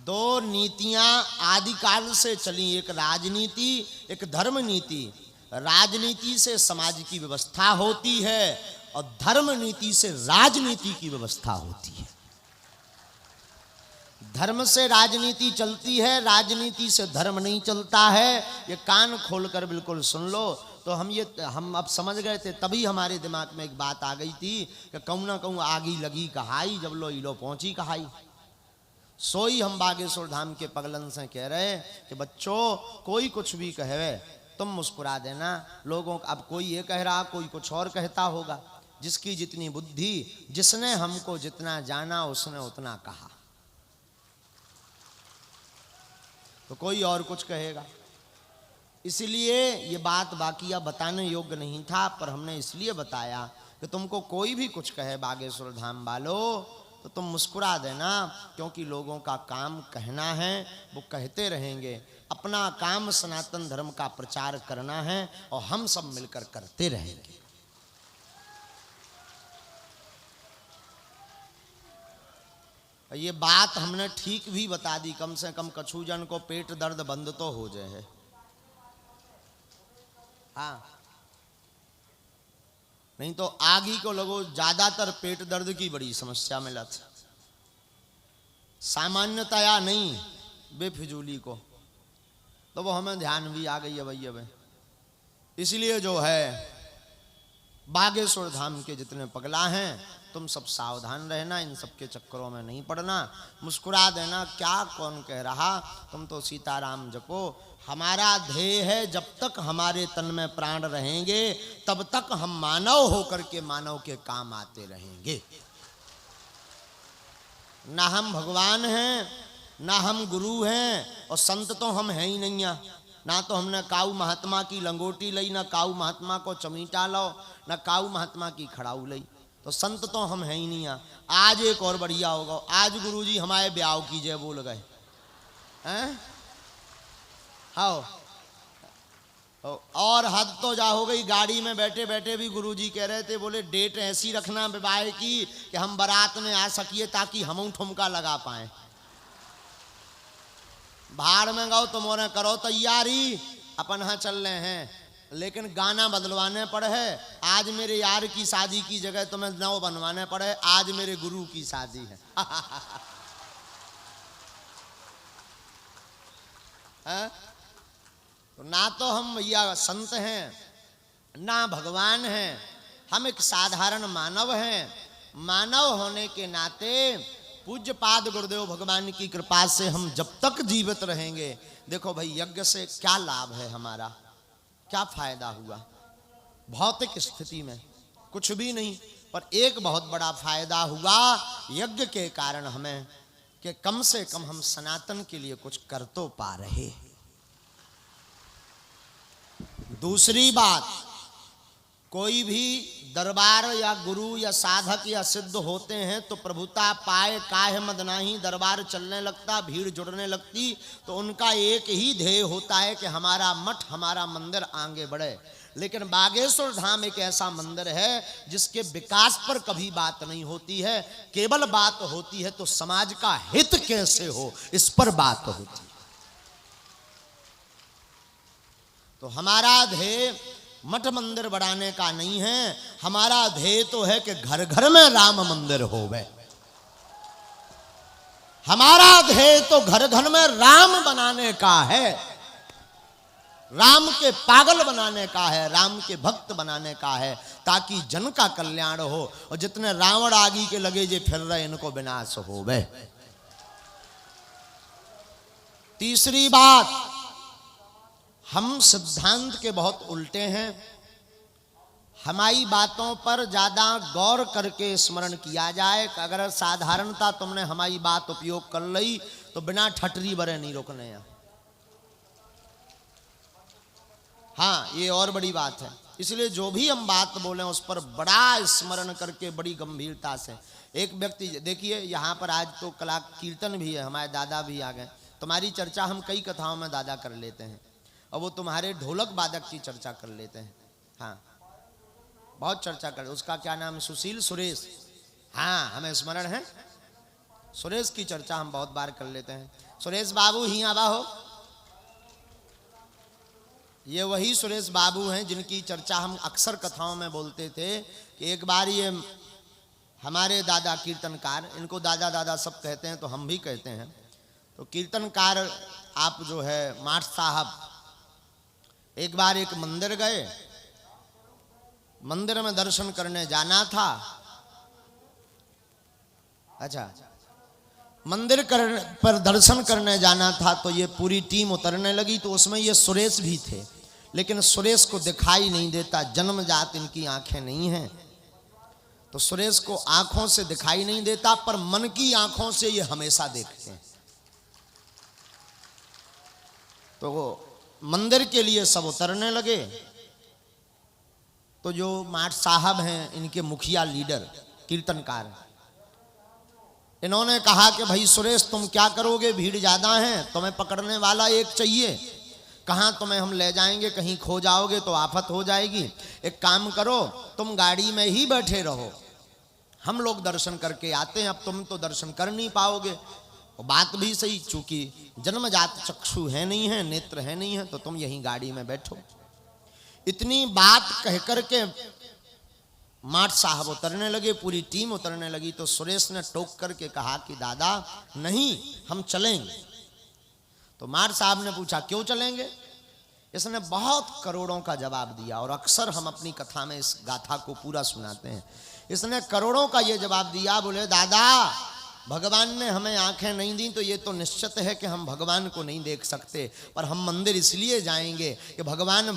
दो नीतियां आदिकाल से चली, एक राजनीति एक धर्म नीति। राजनीति से समाज की व्यवस्था होती है और धर्म नीति से राजनीति की व्यवस्था होती है। धर्म से राजनीति चलती है, राजनीति से धर्म नहीं चलता है। ये कान खोलकर बिल्कुल सुन लो। तो हम अब समझ गए थे, तभी हमारे दिमाग में एक बात आ गई थी कि कहूँ ना कहूँ आगी लगी कहाई, जब लो इलो पहुंची कहाई। सोई हम बागेश्वर धाम के पगलन से कह रहे कि बच्चों कोई कुछ भी कहे तुम मुस्कुरा देना। लोगों अब कोई ये कह रहा, कोई कुछ और कहता होगा। जिसकी जितनी बुद्धि, जिसने हमको जितना जाना उसने उतना कहा, तो कोई और कुछ कहेगा। इसलिए ये बात बाकी अब बताने योग्य नहीं था, पर हमने इसलिए बताया कि तुमको कोई भी कुछ कहे बागेश्वर धाम वालों तो तुम मुस्कुरा देना, क्योंकि लोगों का काम कहना है, वो कहते रहेंगे। अपना काम सनातन धर्म का प्रचार करना है और हम सब मिलकर करते रहेंगे। ये बात हमने ठीक भी बता दी, कम से कम कछु जन को पेट दर्द बंद तो हो जाए। हाँ नहीं तो आगे को लोगों ज्यादातर पेट दर्द की बड़ी समस्या में लत, सामान्यतया नहीं बेफिजूली को, तो वो हमें ध्यान भी आ गई है भैया भाई। इसलिए जो है बागेश्वर धाम के जितने पगला हैं तुम सब सावधान रहना, इन सब के चक्करों में नहीं पड़ना, मुस्कुरा देना। क्या कौन कह रहा, तुम तो सीताराम जपो। हमारा ध्येय है जब तक हमारे तन में प्राण रहेंगे तब तक हम मानव होकर के मानव के काम आते रहेंगे। ना हम भगवान हैं, ना हम गुरु हैं, और संत तो हम हैं ही नहीं। ना तो हमने काऊ महात्मा की लंगोटी लई, ना काऊ महात्मा को चमीटा लो, ना काऊ महात्मा की खड़ाऊ लई, तो संत तो हम हैं ही नहीं। आज एक और बढ़िया होगा, आज गुरुजी हमारे ब्याह की जय बोल गए हैं। हाँ और हद तो जा हो गई, गाड़ी में बैठे बैठे भी गुरुजी कह रहे थे, बोले डेट ऐसी रखना विवाह की कि हम बारात में आ सकिए ताकि हम ठुमका लगा पाए। भाड़ में गाओ तो मोरे करो तैयारी, अपन हाँ चल रहे हैं, लेकिन गाना बदलवाने पड़े है। आज मेरे यार की शादी की जगह तुम्हें नौ बनवाने पड़े, आज मेरे गुरु की शादी है। तो ना तो हम भैया संत हैं, ना भगवान हैं, हम एक साधारण मानव हैं। मानव होने के नाते पूज्य पाद गुरुदेव भगवान की कृपा से हम जब तक जीवित रहेंगे, देखो भाई यज्ञ से क्या लाभ है हमारा, क्या फायदा हुआ भौतिक स्थिति में, कुछ भी नहीं। पर एक बहुत बड़ा फायदा हुआ यज्ञ के कारण हमें, कि कम से कम हम सनातन के लिए कुछ कर तो पा रहे। दूसरी बात, कोई भी दरबार या गुरु या साधक या सिद्ध होते हैं तो प्रभुता पाए काहे मद नाही, दरबार चलने लगता, भीड़ जुड़ने लगती, तो उनका एक ही ध्येय होता है कि हमारा मठ, हमारा मंदिर आगे बढ़े। लेकिन बागेश्वर धाम एक ऐसा मंदिर है जिसके विकास पर कभी बात नहीं होती है, केवल बात होती है तो समाज का हित कैसे हो, इस पर बात होती है। तो हमारा ध्येय मठ मंदिर बढ़ाने का नहीं है, हमारा ध्येय तो है कि घर घर में राम मंदिर होवे। हमारा ध्येय तो घर घर में राम बनाने का है, राम के पागल बनाने का है, राम के भक्त बनाने का है, ताकि जन का कल्याण हो। और जितने रावण आगे के लगे जे फिर रहे, इनको विनाश होवे। तीसरी बात, हम सिद्धांत के बहुत उल्टे हैं। हमारी बातों पर ज्यादा गौर करके स्मरण किया जाए कि अगर साधारणता तुमने हमारी बात उपयोग कर ली तो बिना ठटरी बरे नहीं रोकने हैं। हाँ, ये और बड़ी बात है। इसलिए जो भी हम बात बोलें उस पर बड़ा स्मरण करके, बड़ी गंभीरता से। एक व्यक्ति देखिए, यहाँ पर आज तो कला कीर्तन भी है, हमारे दादा भी आ गए। तुम्हारी चर्चा हम कई कथाओं में दादा कर लेते हैं, और वो तुम्हारे ढोलक वादक की चर्चा कर लेते हैं। हाँ, बहुत चर्चा कर, उसका क्या नाम है, सुशील, सुरेश, हाँ हमें स्मरण है। सुरेश की चर्चा हम बहुत बार कर लेते हैं। सुरेश बाबू ही आवा हो, ये वही सुरेश बाबू हैं जिनकी चर्चा हम अक्सर कथाओं में बोलते थे कि एक बार ये हमारे दादा कीर्तनकार, इनको दादा दादा सब कहते हैं तो हम भी कहते हैं, तो कीर्तनकार आप जो है माठ साहब एक बार एक मंदिर गए, मंदिर में दर्शन करने जाना था। अच्छा, मंदिर पर दर्शन करने जाना था तो ये पूरी टीम उतरने लगी, तो उसमें ये सुरेश भी थे, लेकिन सुरेश को दिखाई नहीं देता, जन्मजात इनकी आंखें नहीं हैं, तो सुरेश को आंखों से दिखाई नहीं देता, पर मन की आंखों से ये हमेशा देखते हैं। तो वो मंदिर के लिए सब उतरने लगे, तो जो माठ साहब हैं, इनके मुखिया लीडर कीर्तनकार, इन्होंने कहा कि भाई सुरेश तुम क्या करोगे, भीड़ ज्यादा है, तुम्हें पकड़ने वाला एक चाहिए, कहाँ तुम्हें हम ले जाएंगे, कहीं खो जाओगे तो आफत हो जाएगी। एक काम करो, तुम गाड़ी में ही बैठे रहो, हम लोग दर्शन करके आते हैं, अब तुम तो दर्शन कर नहीं पाओगे। और बात भी सही, चूंकि जन्मजात चक्षु है नहीं है, नेत्र है नहीं है, तो तुम यहीं गाड़ी में बैठो। इतनी बात कह करके माठ साहब उतरने लगे, पूरी टीम उतरने लगी, तो सुरेश ने टोक करके कहा कि दादा नहीं, हम चलेंगे। तो माठ साहब ने पूछा क्यों चलेंगे, इसने बहुत करोड़ों का जवाब दिया, और अक्सर हम अपनी कथा में इस गाथा को पूरा सुनाते हैं। इसने करोड़ों का ये जवाब दिया, बोले दादा भगवान ने हमें आंखें नहीं दी तो ये तो निश्चित है कि हम भगवान को नहीं देख सकते, पर हम मंदिर इसलिए जाएंगे कि भगवान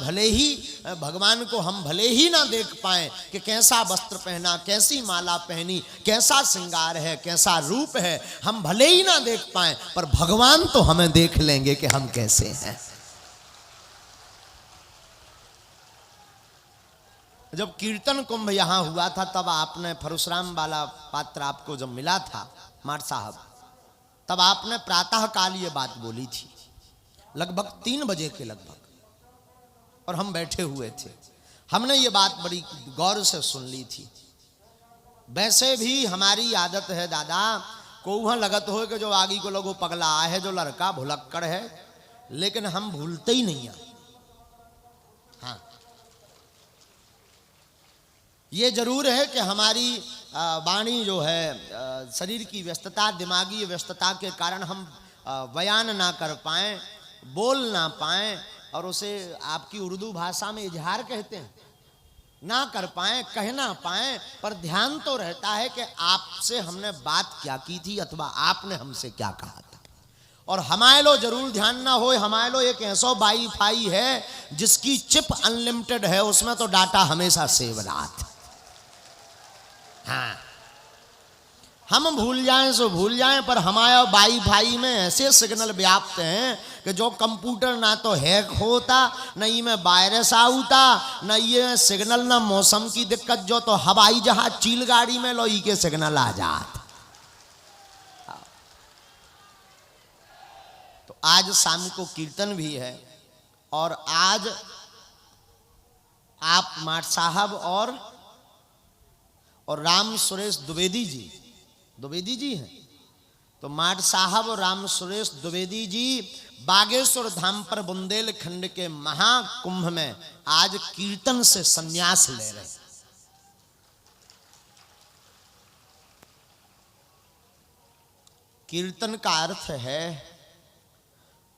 को हम भले ही ना देख पाएं कि कैसा वस्त्र पहना, कैसी माला पहनी, कैसा श्रृंगार है, कैसा रूप है, हम भले ही ना देख पाएं, पर भगवान तो हमें देख लेंगे कि हम कैसे हैं। जब कीर्तन कुंभ यहां हुआ था, तब आपने परशुराम वाला पात्र आपको जब मिला था माठ साहब, तब आपने प्रातः काल ये बात बोली थी, लगभग 3 बजे के लगभग, और हम बैठे हुए थे। हमने ये बात बड़ी गौर से सुन ली थी। वैसे भी हमारी आदत है दादा, कोहा लगत हो कि जो आगे को लोगों पगला है, जो लड़का भुलक्कड़ है, लेकिन हम भूलते ही नहीं है। हाँ, ये जरूर है कि हमारी वाणी जो है, शरीर की व्यस्तता, दिमागी व्यस्तता के कारण हम बयान ना कर पाएं, बोल ना पाएं, और उसे आपकी उर्दू भाषा में इजहार कहते हैं, ना कर पाए, कह ना पाए, पर ध्यान तो रहता है कि आपसे हमने बात क्या की थी अथवा आपने हमसे क्या कहा था। और हमारे लो जरूर ध्यान ना हो, हमारे लो एक ऐसा वाईफाई है जिसकी चिप अनलिमिटेड है, उसमें तो डाटा हमेशा सेव रहता। हाँ, हम भूल जाएं सो भूल जाएं, पर हमारा वाईफाई में ऐसे सिग्नल व्याप्त हैं कि जो कंप्यूटर ना तो हैक होता, न इसमें वायरस आउता, न ये सिग्नल, न मौसम की दिक्कत, जो तो हवाई जहाज चील गाड़ी में लोई के सिग्नल आ जाता। तो आज शाम को कीर्तन भी है, और आज आप माट साहब और राम सुरेश द्विवेदी जी हैं। तो माट साहब और राम सुरेश द्विवेदी जी बागेश्वर धाम पर बुंदेलखंड के महाकुंभ में आज कीर्तन से संन्यास ले रहे हैं। कीर्तन का अर्थ है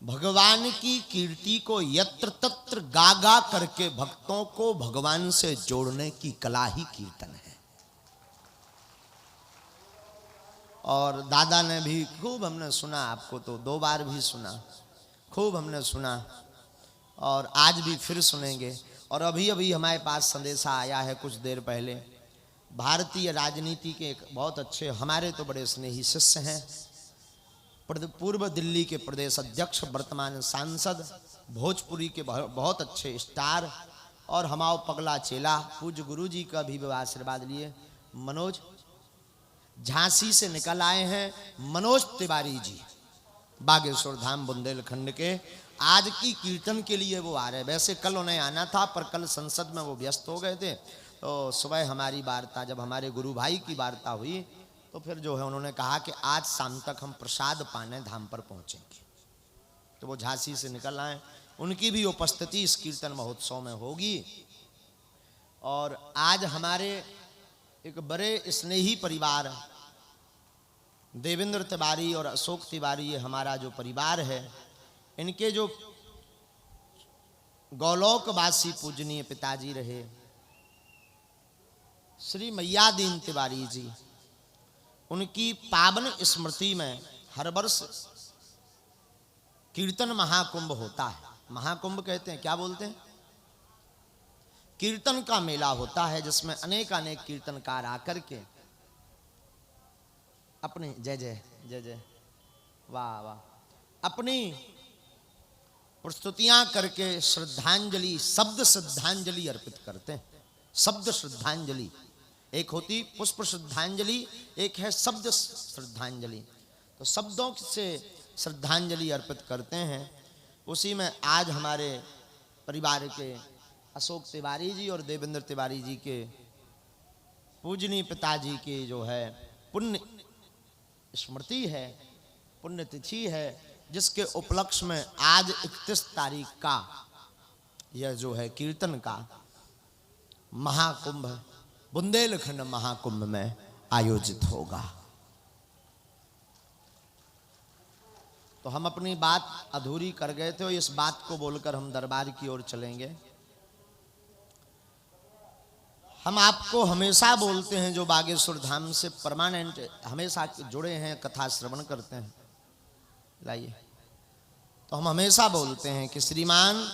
भगवान की कीर्ति को यत्र तत्र गा गा करके भक्तों को भगवान से जोड़ने की कला ही कीर्तन है। और दादा ने भी खूब हमने सुना, आपको तो 2 बार भी सुना, खूब हमने सुना और आज भी फिर सुनेंगे। और अभी अभी हमारे पास संदेशा आया है कुछ देर पहले, भारतीय राजनीति के एक बहुत अच्छे, हमारे तो बड़े स्नेही शिष्य हैं, पूर्व दिल्ली के प्रदेश अध्यक्ष, वर्तमान सांसद, भोजपुरी के बहुत अच्छे स्टार और हमाओ पगला चेला, पूज्य गुरु जी का भी आशीर्वाद लिए मनोज, झांसी से निकल आए हैं मनोज तिवारी जी, बागेश्वर धाम बुंदेलखंड के। आज की कीर्तन के लिए वो आ रहे। वैसे कल उन्हें आना था, पर कल संसद में वो व्यस्त हो गए थे। तो सुबह हमारी वार्ता, जब हमारे गुरु भाई की वार्ता हुई, तो फिर जो है उन्होंने कहा कि आज शाम तक हम प्रसाद पाने धाम पर पहुंचेंगे। तो वो झांसी से निकल आए, उनकी भी उपस्थिति इस कीर्तन महोत्सव में होगी। और आज हमारे एक बड़े स्नेही परिवार, देवेंद्र तिवारी और अशोक तिवारी, ये हमारा जो परिवार है, इनके जो गौलोकवासी पूजनीय पिताजी रहे श्री मैयादीन तिवारी जी, उनकी पावन स्मृति में हर वर्ष कीर्तन महाकुंभ होता है। महाकुंभ कहते हैं, क्या बोलते हैं? कीर्तन का मेला होता है, जिसमें अनेक अनेक कीर्तनकार आकर के अपनी जय जय जय जय वाह वाह अपनी प्रस्तुतियां करके श्रद्धांजलि, शब्द श्रद्धांजलि अर्पित करते हैं। शब्द श्रद्धांजलि एक होती, पुष्प श्रद्धांजलि एक है, शब्द श्रद्धांजलि। तो शब्दों से श्रद्धांजलि अर्पित करते हैं। उसी में आज हमारे परिवार के अशोक तिवारी जी और देवेंद्र तिवारी जी के पूजनीय पिताजी की जो है पुण्य स्मृति है, पुण्यतिथि है, जिसके उपलक्ष्य में आज 31 तारीख का यह जो है कीर्तन का महाकुंभ बुंदेलखंड महाकुंभ में आयोजित होगा। तो हम अपनी बात अधूरी कर गए थे और इस बात को बोलकर हम दरबार की ओर चलेंगे। हम आपको हमेशा बोलते हैं, जो बागेश्वर धाम से परमानेंट हमेशा जुड़े हैं, कथा श्रवण करते हैं, लाइए, तो हम हमेशा बोलते हैं कि श्रीमान,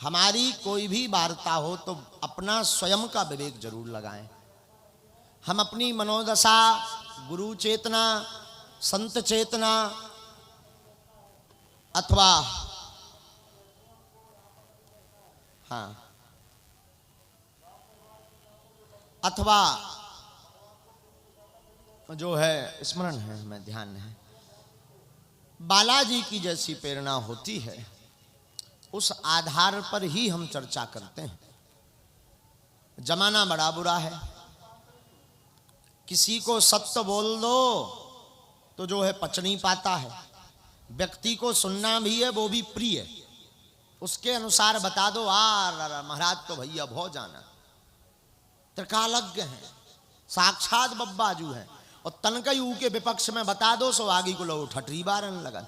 हमारी कोई भी वार्ता हो तो अपना स्वयं का विवेक जरूर लगाएं। हम अपनी मनोदशा, गुरु चेतना, संत चेतना अथवा अथवा जो है स्मरण है, हमें ध्यान है, बालाजी की जैसी प्रेरणा होती है, उस आधार पर ही हम चर्चा करते हैं। जमाना बड़ा बुरा है, किसी को सत्य बोल दो तो जो है पच नहीं पाता है, व्यक्ति को सुनना भी है, वो भी प्रिय, उसके अनुसार बता दो, महाराज तो भैया बहुत जाना, त्रिकालज्ञ हैं, साक्षात बब्बाजू हैं, और तनकयू के विपक्ष में बता दो सो आगे को लो ठटरी बारन लगन।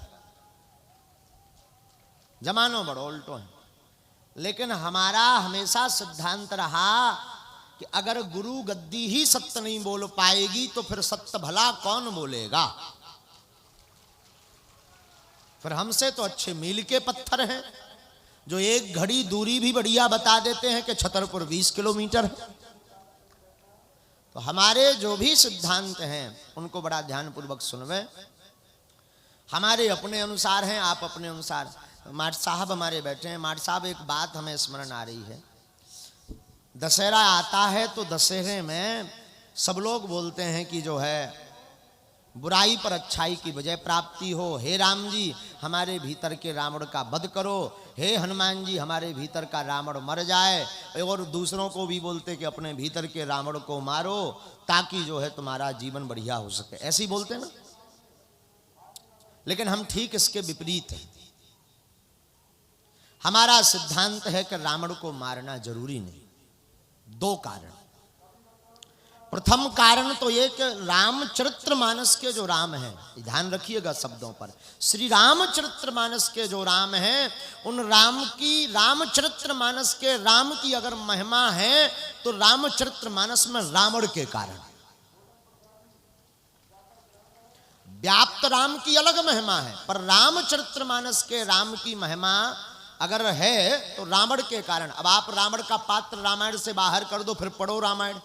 जमानो बड़ो उल्टो है। लेकिन हमारा हमेशा सिद्धांत रहा कि अगर गुरु गद्दी ही सत्य नहीं बोल पाएगी तो फिर सत्य भला कौन बोलेगा। फिर हमसे तो अच्छे मील के पत्थर हैं जो एक घड़ी दूरी भी बढ़िया बता देते हैं कि छतरपुर 20 किलोमीटर है। तो हमारे जो भी सिद्धांत हैं उनको बड़ा ध्यानपूर्वक सुनवे। हमारे अपने अनुसार हैं, आप अपने अनुसार। माट साहब हमारे बैठे हैं। माट साहब, एक बात हमें स्मरण आ रही है। दशहरा आता है तो दशहरे में सब लोग बोलते हैं कि जो है बुराई पर अच्छाई की विजय प्राप्ति हो। हे राम जी, हमारे भीतर के रावण का वध करो। हे हनुमान जी, हमारे भीतर का रावण मर जाए। और दूसरों को भी बोलते कि अपने भीतर के रावण को मारो ताकि जो है तुम्हारा जीवन बढ़िया हो सके। ऐसे ही बोलते ना। लेकिन हम ठीक इसके विपरीत हैं। हमारा सिद्धांत है कि रावण को मारना जरूरी नहीं। दो कारण। प्रथम कारण तो ये कि रामचरितमानस के जो राम हैं, ध्यान रखिएगा शब्दों पर, श्री रामचरितमानस के जो राम हैं, उन राम की, रामचरितमानस के राम की अगर महिमा है तो रामचरितमानस में रावण के कारण। व्याप्त राम की अलग महिमा है, पर रामचरितमानस के राम की महिमा अगर है तो रावण के कारण। अब आप रावण का पात्र रामायण से बाहर कर दो, फिर पढ़ो रामायण।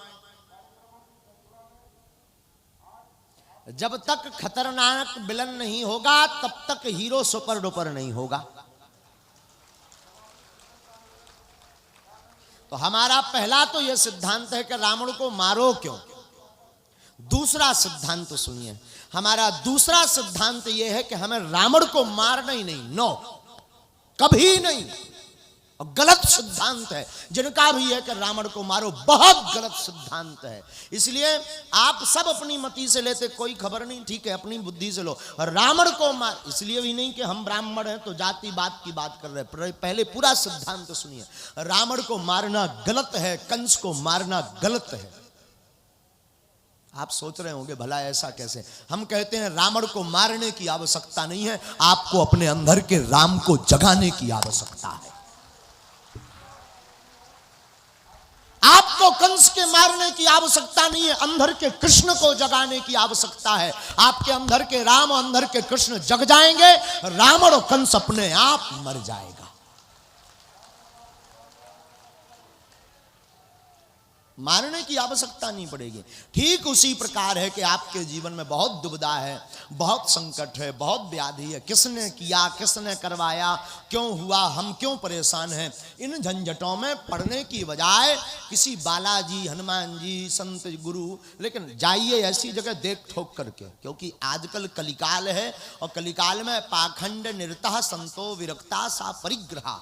जब तक खतरनाक विलन नहीं होगा तब तक हीरो सुपर डुपर नहीं होगा। तो हमारा पहला तो यह सिद्धांत है कि रावण को मारो क्यों। दूसरा सिद्धांत तो सुनिए, हमारा दूसरा सिद्धांत यह है कि हमें रावण को मारना ही नहीं, नो, कभी नहीं। और गलत सिद्धांत है जिनका भी है कि रावण को मारो, बहुत गलत सिद्धांत है। इसलिए आप सब अपनी मति से लेते, कोई खबर नहीं, ठीक है, अपनी बुद्धि से लो। रावण को मार, इसलिए भी नहीं कि हम ब्राह्मण हैं तो जाति बात की बात कर रहे हैं। पहले पूरा सिद्धांत सुनिए। रावण को मारना गलत है, कंस को मारना गलत है। आप सोच रहे होंगे भला ऐसा कैसे। हम कहते हैं रावण को मारने की आवश्यकता नहीं है, आपको अपने अंदर के राम को जगाने की आवश्यकता है। आपको कंस के मारने की आवश्यकता नहीं है, अंदर के कृष्ण को जगाने की आवश्यकता है। आपके अंदर के राम और अंदर के कृष्ण जग जाएंगे, रावण और कंस अपने आप मर जाएगा। मारने की आवश्यकता नहीं पड़ेगी। ठीक उसी प्रकार है कि आपके जीवन में बहुत दुविधा है, बहुत संकट है, बहुत व्याधि है। किसने किया, किसने करवाया, क्यों हुआ, हम क्यों परेशान हैं। इन झंझटों में पड़ने की बजाय किसी बालाजी, हनुमान जी, संत, गुरु, लेकिन जाइए ऐसी जगह देख ठोक करके, क्योंकि आजकल कलिकाल है और कलिकाल में पाखंड निरता संतो विरक्ता सा परिग्रहा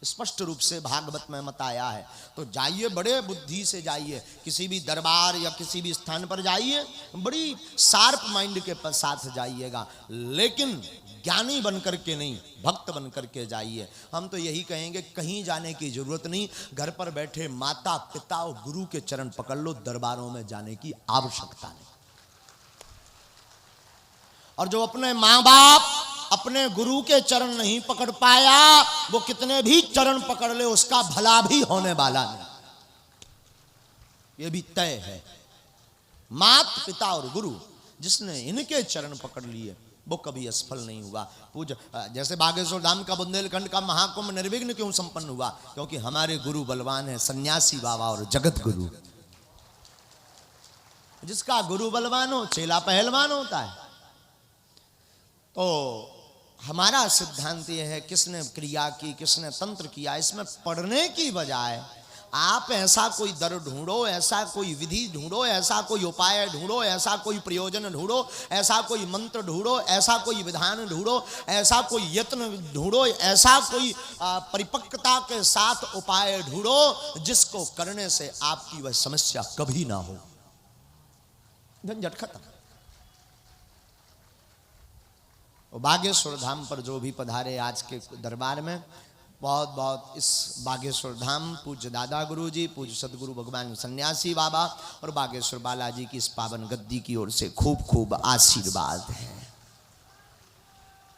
स्पष्ट रूप से भागवत में मत आया है। तो जाइए, बड़े बुद्धि से जाइए, किसी भी दरबार या किसी भी स्थान पर जाइए, बड़ी शार्प माइंड के साथ जाइएगा, लेकिन ज्ञानी बन करके नहीं, भक्त बन करके जाइए। हम तो यही कहेंगे, कहीं जाने की जरूरत नहीं, घर पर बैठे माता पिता और गुरु के चरण पकड़ लो, दरबारों में जाने की आवश्यकता नहीं। और जो अपने माँ बाप, अपने गुरु के चरण नहीं पकड़ पाया, वो कितने भी चरण पकड़ ले उसका भला भी होने वाला नहीं, ये भी तय है। माता पिता और गुरु, जिसने इनके चरण पकड़ लिए वो कभी असफल नहीं हुआ। पूज जैसे बागेश्वर धाम का बुंदेलखंड का महाकुंभ निर्विघ्न क्यों संपन्न हुआ, क्योंकि हमारे गुरु बलवान है, सन्यासी बाबा और जगत गुरु। जिसका गुरु बलवान हो, चेला पहलवान होता है। तो हमारा सिद्धांत यह है, किसने क्रिया की, किसने तंत्र किया, इसमें पढ़ने की बजाय आप ऐसा कोई दर ढूंढो, ऐसा कोई विधि ढूंढो, ऐसा कोई उपाय ढूंढो, ऐसा कोई प्रयोजन ढूंढो, ऐसा कोई मंत्र ढूंढो, ऐसा कोई विधान ढूंढो, ऐसा कोई यत्न ढूंढो, ऐसा कोई परिपक्वता के साथ उपाय ढूंढो जिसको करने से आपकी वह समस्या कभी ना हो। झंझट खत्म। बागेश्वर धाम पर जो भी पधारे आज के दरबार में, बहुत बहुत इस बागेश्वर धाम पूज्य दादा गुरु जी, पूज्य सदगुरु भगवान सन्यासी बाबा और बागेश्वर बालाजी की इस पावन गद्दी की ओर से खूब खूब आशीर्वाद है।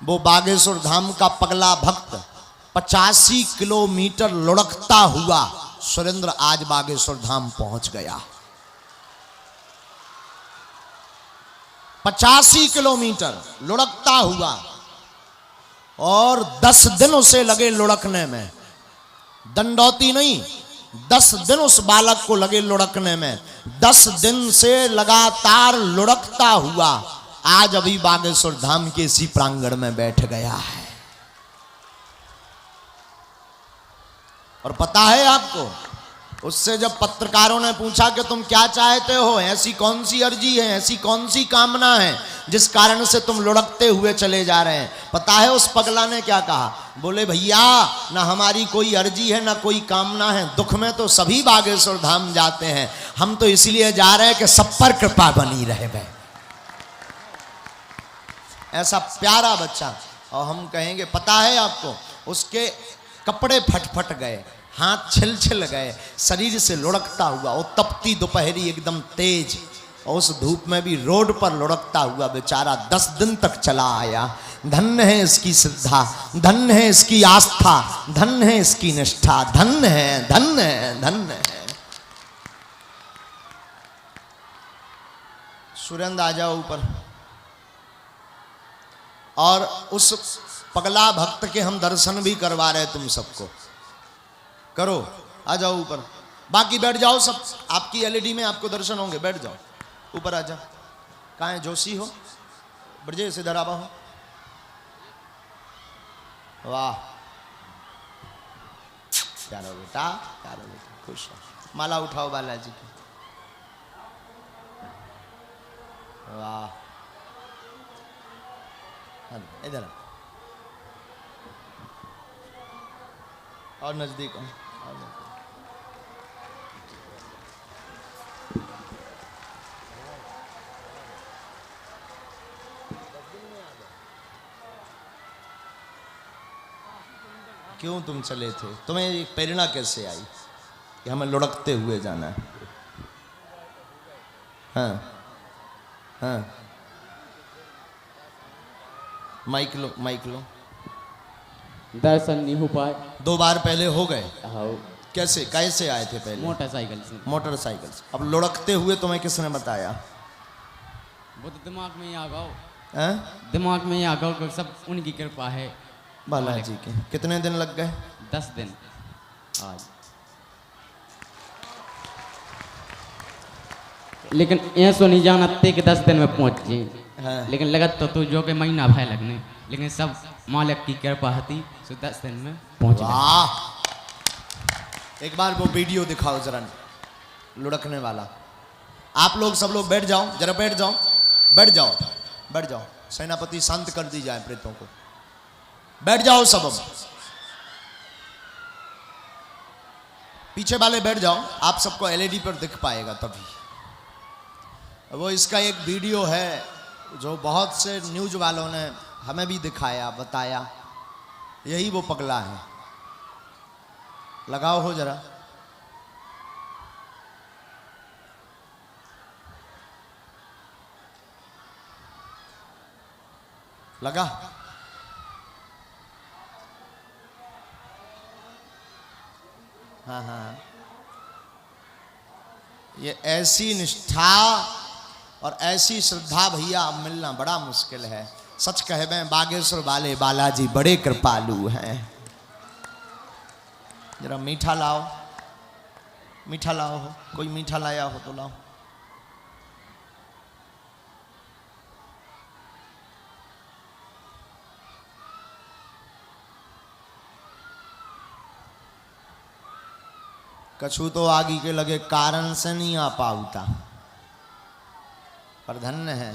वो बागेश्वर धाम का पगला भक्त 85 किलोमीटर लुढ़कता हुआ सुरेंद्र आज बागेश्वर धाम पहुंच गया। 85 किलोमीटर लुढ़कता हुआ और 10 दिन उसे लगे लुढ़कने में, दंडौती नहीं, 10 दिन उस बालक को लगे लुढ़कने में। 10 दिन से लगातार लुढ़कता हुआ आज अभी बागेश्वर धाम के इसी प्रांगण में बैठ गया है। और पता है आपको, उससे जब पत्रकारों ने पूछा कि तुम क्या चाहते हो, ऐसी कौन सी अर्जी है, ऐसी कौन सी कामना है जिस कारण से तुम लुढ़कते हुए चले जा रहे हैं, पता है उस पगला ने क्या कहा? बोले भैया ना हमारी कोई अर्जी है ना कोई कामना है, दुख में तो सभी बागेश्वर धाम जाते हैं, हम तो इसलिए जा रहे हैं कि सब पर कृपा बनी रहे भाई। ऐसा प्यारा बच्चा। और हम कहेंगे पता है आपको, उसके कपड़े फट गए, हाथ छिल गए, शरीर से लुढ़कता हुआ, वो तपती दोपहरी एकदम तेज, और उस धूप में भी रोड पर लुढ़कता हुआ बेचारा 10 दिन तक चला आया। धन्य है इसकी श्रद्धा, धन्य है इसकी आस्था, धन्य है इसकी निष्ठा, धन्य है, धन्य है, धन्य है। सुरेंद्र आ जाओ ऊपर। और उस पगला भक्त के हम दर्शन भी करवा रहे तुम सबको, करो, आ जाओ ऊपर। बाकी बैठ जाओ सब, आपकी एलईडी में आपको दर्शन होंगे, बैठ जाओ ऊपर, आ जाओ। कहाँ है जोशी हो, ब्रजेश इधर आवा हो। वाह प्यारो बेटा, प्यारो बेटा, खुश हो। माला उठाओ बालाजी की। वाह इधर और नजदीक हो, और नजदीक। क्यों तुम चले थे? तुम्हें एक प्रेरणा कैसे आई कि हमें लुढ़कते हुए जाना है? हाँ हाँ, माइक लो, माइक लो। दर्शन नहीं हो पाए। 2 बार पहले हो गए। हाँ, कैसे कैसे आए थे पहले? मोटरसाइकिल से। मोटरसाइकिल से। अब लुढ़कते हुए तुम्हें किसने बताया? वो तो दिमाग में ही आ गया, हैं? दिमाग में ही आ गया, सब उनकी कृपा है बालाजी के। कितने दिन लग गए? 10 दिन आज। लेकिन ये सो नहीं जानते कि 10 दिन में पहुंच गए। हाँ। लेकिन लगत तो जो कि महीना भय लगने, लेकिन सब मालिक की कृपा थी, सो 10 दिन में पहुंच गए। वाह, एक बार वो वीडियो दिखाओ जरा, लुढ़कने वाला। आप लोग सब लोग बैठ जाओ, जरा बैठ जाओ, बैठ जाओ, बैठ जाओ। सेनापति शांत कर दी जाए प्रेतों को। बैठ जाओ सब, अब पीछे वाले बैठ जाओ, आप सबको एलईडी पर दिख पाएगा तभी। वो इसका एक वीडियो है जो बहुत से न्यूज वालों ने हमें भी दिखाया, बताया, यही वो पगला है। लगाओ हो जरा। लगा? हाँ हाँ, ये ऐसी निष्ठा और ऐसी श्रद्धा भैया अब मिलना बड़ा मुश्किल है। सच कहे बागेश्वर वाले बालाजी बड़े कृपालु हैं। जरा मीठा लाओ, मीठा लाओ, हो कोई मीठा लाया हो तो लाओ। कछु तो आगे के लगे कारण से नहीं आ पाता, पर धन्य है।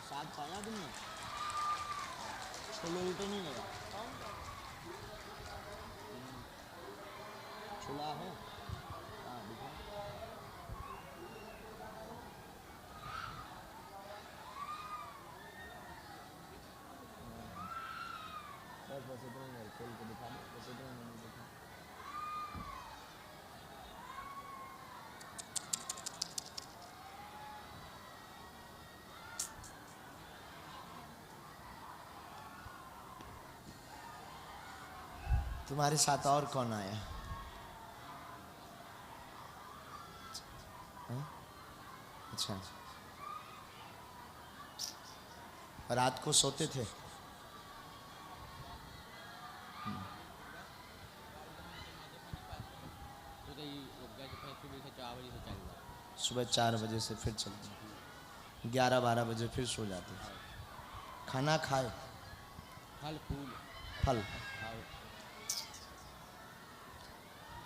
साथ पाया तुमने? छोले उल्टे नहीं लगा? छोला है? हाँ दिखा। तुम्हारे साथ और कौन आया? अच्छा, रात को सोते थे? सुबह 4 बजे से फिर चलते, 11-12 बजे फिर सो जाते। खाना खाए? फल फूल फल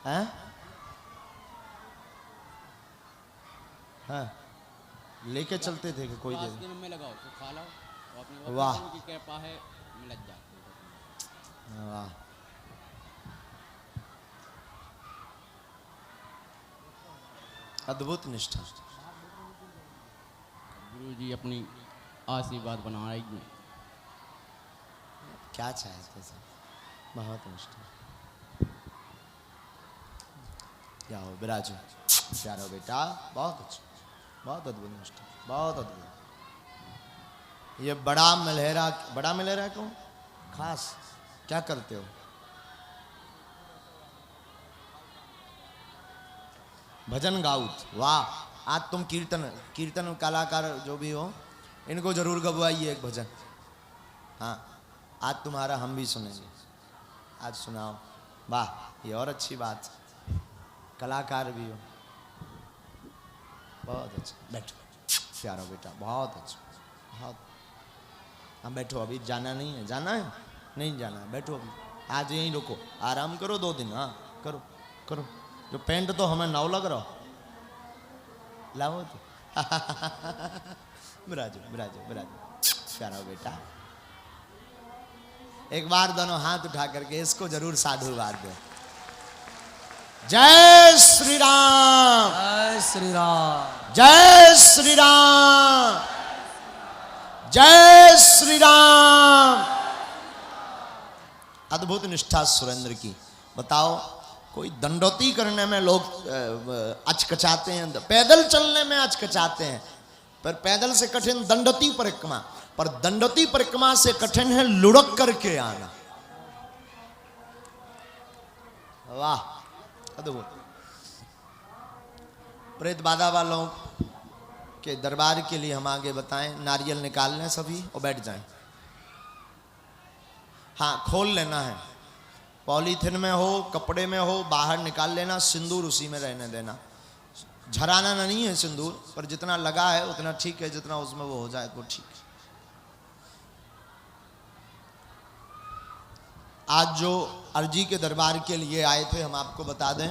हैं? हाँ, लेके चलते थे कि कोई दे? में लगाओ तो खा लो, अपनी वाह की कृपा है मिल जाती। वाह, अद्भुत निष्ठा। गुरु जी अपनी आशीर्वाद बना रही हैं। क्या चाहते सर? बहुत निष्ठा। क्या हो विराजो, प्यारा बेटा, बहुत अच्छा, बहुत अद्भुत निष्ठा, बहुत अद्भुत। ये बड़ा मलहेरा कौन? खास क्या करते हो? भजन गाउत। वाह, आज तुम कीर्तन कलाकार जो भी हो, इनको जरूर गवाइए एक भजन। हाँ, आज तुम्हारा हम भी सुनेंगे। आज सुनाओ। वाह, ये और अच्छी बात, कलाकार भी हो। बहुत अच्छा, बैठो प्यारो बेटा, बहुत अच्छा, बहुत। हाँ बैठो, अभी जाना नहीं है? जाना है? नहीं जाना है, बैठो अभी, आज यहीं रुको, आराम करो 2 दिन। हाँ करो करो। जो पेंट तो हमें नौ लग रहा, लाओ तो। बिराजो बिराजो बिराजो प्यारा बेटा। एक बार दोनों हाथ उठा करके इसको जरूर साधुवाद दो। जय श्री राम, जय श्री राम, जय श्री राम, जय श्री राम। अद्भुत निष्ठा सुरेंद्र की। बताओ, कोई दंडोती करने में लोग अचकचाते हैं, पैदल चलने में अचकचाते हैं, पर पैदल से कठिन दंडोती परिक्रमा, पर दंडोती परिक्रमा से कठिन है लुढ़क करके आना। वाह, अद्भुत। प्रेत बाधा वालों के दरबार के लिए हम आगे बताएं, नारियल निकाल लें सभी और बैठ जाएं। हाँ, खोल लेना है, पॉलीथिन में हो, कपड़े में हो, बाहर निकाल लेना, सिंदूर उसी में रहने देना। झराना नहीं है सिंदूर, पर जितना लगा है उतना ठीक है, जितना उसमें वो हो जाए तो ठीक है। आज जो अर्जी के दरबार के लिए आए थे, हम आपको बता दें,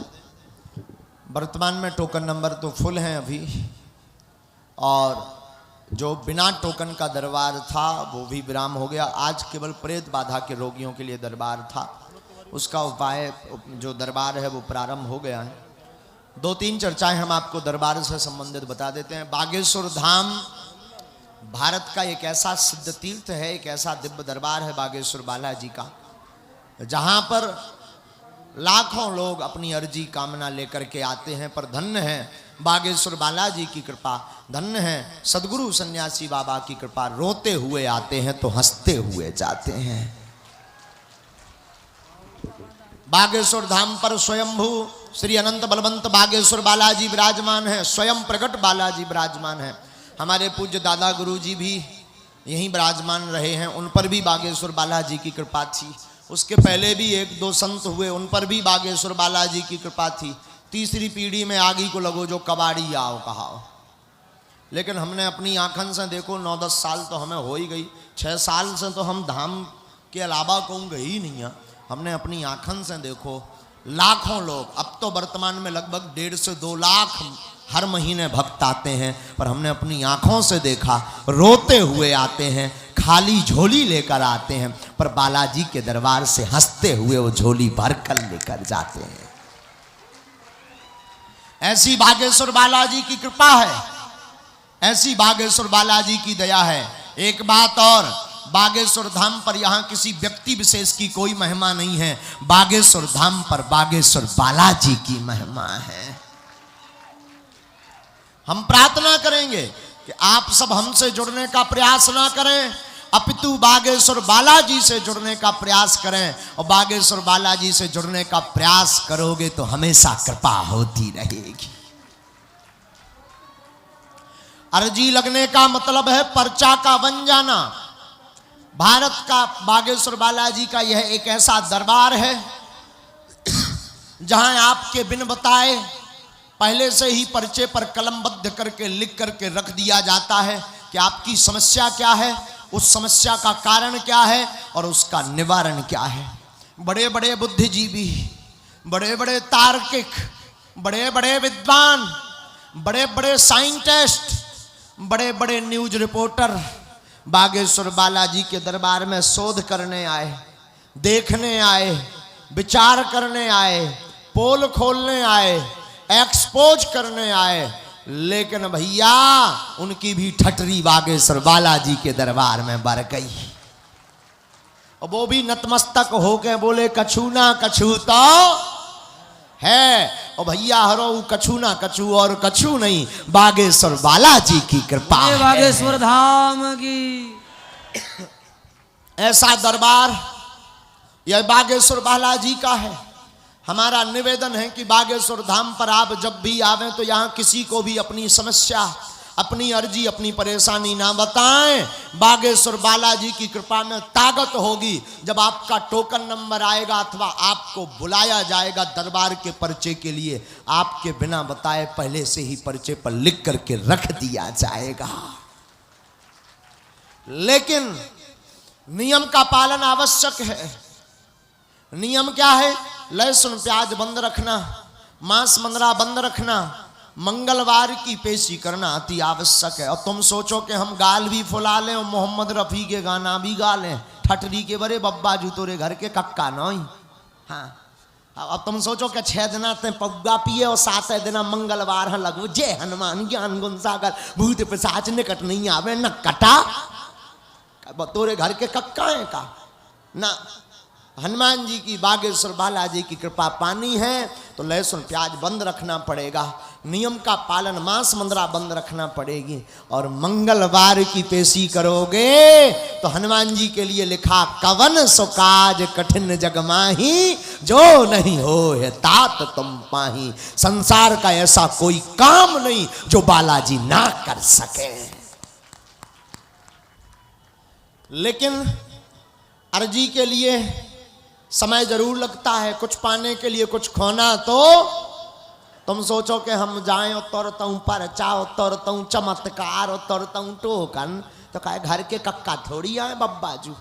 वर्तमान में टोकन नंबर तो फुल हैं अभी, और जो बिना टोकन का दरबार था वो भी विराम हो गया। आज केवल प्रेत बाधा के रोगियों के लिए दरबार था, उसका उपाय जो दरबार है वो प्रारंभ हो गया है। 2-3 चर्चाएं हम आपको दरबार से संबंधित बता देते हैं। बागेश्वर धाम भारत का एक ऐसा सिद्ध तीर्थ है, एक ऐसा दिव्य दरबार है बागेश्वर बालाजी का, जहां पर लाखों लोग अपनी अर्जी कामना लेकर के आते हैं। पर धन्य है बागेश्वर बालाजी की कृपा, धन्य है सदगुरु सन्यासी बाबा की कृपा। रोते हुए आते हैं तो हंसते हुए जाते हैं। बागेश्वर धाम पर स्वयंभू श्री अनंत बलवंत बागेश्वर बालाजी विराजमान है, स्वयं प्रकट बालाजी विराजमान है। हमारे पूज्य दादा गुरु जी भी यहीं विराजमान रहे हैं, उन पर भी बागेश्वर बालाजी की कृपा थी। उसके पहले भी 1-2 संत हुए, उन पर भी बागेश्वर बालाजी की कृपा थी। तीसरी पीढ़ी में आगी को लगो जो कबाड़ी आओ कहाओ। लेकिन हमने अपनी आंखन से देखो, 9-10 साल तो हमें हो ही गई, 6 साल से तो हम धाम के अलावा कहूँ गई ही नहीं है। हमने अपनी आंखन से देखो, लाखों लोग, अब तो वर्तमान में लगभग 1.5 से 2 लाख हर महीने भक्त आते हैं, पर हमने अपनी आंखों से देखा, रोते हुए आते हैं, खाली झोली लेकर आते हैं, पर बालाजी के दरबार से हंसते हुए वो झोली भरकर लेकर जाते हैं। ऐसी बागेश्वर बालाजी की कृपा है, ऐसी बागेश्वर बालाजी की दया है। एक बात और, बागेश्वर धाम पर यहाँ किसी व्यक्ति विशेष की कोई महिमा नहीं है, बागेश्वर धाम पर बागेश्वर बालाजी की महिमा है। हम प्रार्थना करेंगे कि आप सब हमसे जुड़ने का प्रयास ना करें, अपितु बागेश्वर बालाजी से जुड़ने का प्रयास करें, और बागेश्वर बालाजी से जुड़ने का प्रयास करोगे तो हमेशा कृपा होती रहेगी। अर्जी लगने का मतलब है पर्चा का बन जाना। भारत का बागेश्वर बालाजी का यह एक ऐसा दरबार है जहां आपके बिन बताए पहले से ही पर्चे पर कलमबद्ध करके लिख करके रख दिया जाता है कि आपकी समस्या क्या है, उस समस्या का कारण क्या है और उसका निवारण क्या है। बड़े बड़े बुद्धिजीवी, बड़े बड़े तार्किक, बड़े बड़े विद्वान, बड़े बड़े साइंटिस्ट, बड़े बड़े न्यूज रिपोर्टर बागेश्वर बालाजी के दरबार में शोध करने आए, देखने आए, विचार करने आए, पोल खोलने आए, एक्सपोज करने आए, लेकिन भैया उनकी भी ठटरी बागेश्वर बालाजी के दरबार में बर गई। और वो भी नतमस्तक होके बोले कछु ना कछु तो है। और भैया हरो कछु ना कछु और कछु नहीं, बागेश्वर बालाजी की कृपा है। बागेश्वर धाम की ऐसा दरबार यह बागेश्वर बालाजी का है। हमारा निवेदन है कि बागेश्वर धाम पर आप जब भी आवें तो यहाँ किसी को भी अपनी समस्या, अपनी अर्जी, अपनी परेशानी ना बताएं। बागेश्वर बालाजी की कृपा में ताकत होगी। जब आपका टोकन नंबर आएगा अथवा आपको बुलाया जाएगा दरबार के पर्चे के लिए, आपके बिना बताए पहले से ही पर्चे पर लिख करके रख दिया जाएगा। लेकिन नियम का पालन आवश्यक है। नियम क्या है? लहसुन प्याज बंद रखना, मांस मंदरा बंद रखना, मंगलवार की पेशी करना अति आवश्यक है। और तुम सोचो कि हम गाल भी फुला लें और मोहम्मद रफ़ी के गाना भी गा लें, ठटरी के बरे बब्बा जू तोरे घर के कक्का नहीं। हाँ, अब तुम सोचो कि 6 दिन ते पौगा पिए और 7 दिन मंगलवार है लगो जय हनुमान ज्ञान गुण सागर भूत पिशाच निकट नहीं आवे न कटा। तोरे घर के कक्का है का ना। हनुमान जी की, बागेश्वर बालाजी की कृपा पानी है तो लहसुन प्याज बंद रखना पड़ेगा, नियम का पालन, मांस मंदरा बंद रखना पड़ेगी। और मंगलवार की पेशी करोगे तो हनुमान जी के लिए लिखा कवन सो काज कठिन जग माही जो नहीं हो है तात तुम पाही। संसार का ऐसा कोई काम नहीं जो बालाजी ना कर सके। लेकिन अर्जी के लिए समय जरूर लगता है, कुछ पाने के लिए कुछ खोना। तो तुम सोचो कि हम जाएं और तोड़ताऊं परचा, तोड़ताऊं चमत्कार, तोड़ताऊं टोकन, तो कहे घर के कक्का थोड़ी आए बब्बाजू,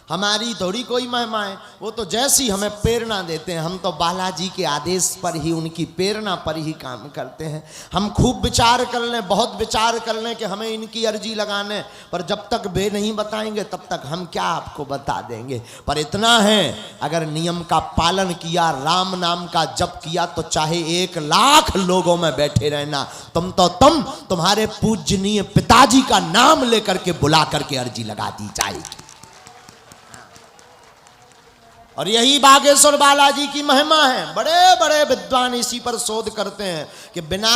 हमारी थोड़ी कोई महिमा है। वो तो जैसी हमें प्रेरणा देते हैं, हम तो बालाजी के आदेश पर ही, उनकी प्रेरणा पर ही काम करते हैं। हम खूब विचार कर लें, बहुत विचार कर लें कि हमें इनकी अर्जी लगाने, पर जब तक वे नहीं बताएंगे तब तक हम क्या आपको बता देंगे। पर इतना है, अगर नियम का पालन किया, राम नाम का जप किया, तो चाहे 1 लाख लोगों में बैठे रहना, तुम्हारे पूजनीय पिताजी का नाम लेकर के बुला करके अर्जी लगा दी जाएगी। और यही बागेश्वर बालाजी की महिमा है। बड़े बड़े विद्वान इसी पर शोध करते हैं कि बिना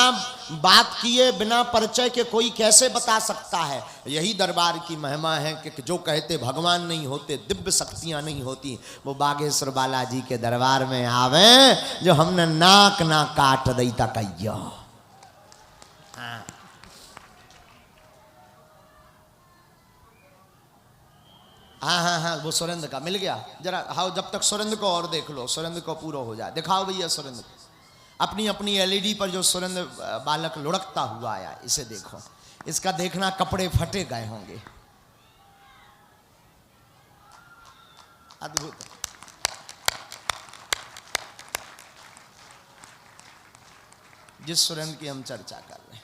बात किए, बिना परिचय के कोई कैसे बता सकता है। यही दरबार की महिमा है कि जो कहते भगवान नहीं होते, दिव्य शक्तियां नहीं होती, वो बागेश्वर बालाजी के दरबार में आवे जो हमने नाक ना काट दी तकैया। हाँ, वो सुरेंद्र का मिल गया। जरा हाँ, जब तक सुरेंद्र को और देख लो, सुरेंद्र को पूरा हो जाए। दिखाओ भैया सुरेंद्र, अपनी अपनी एलईडी पर जो सुरेंद्र बालक लुढ़कता हुआ आया, इसे देखो। इसका देखना कपड़े फटे गए होंगे। अद्भुत। जिस सुरेंद्र की हम चर्चा कर रहे हैं,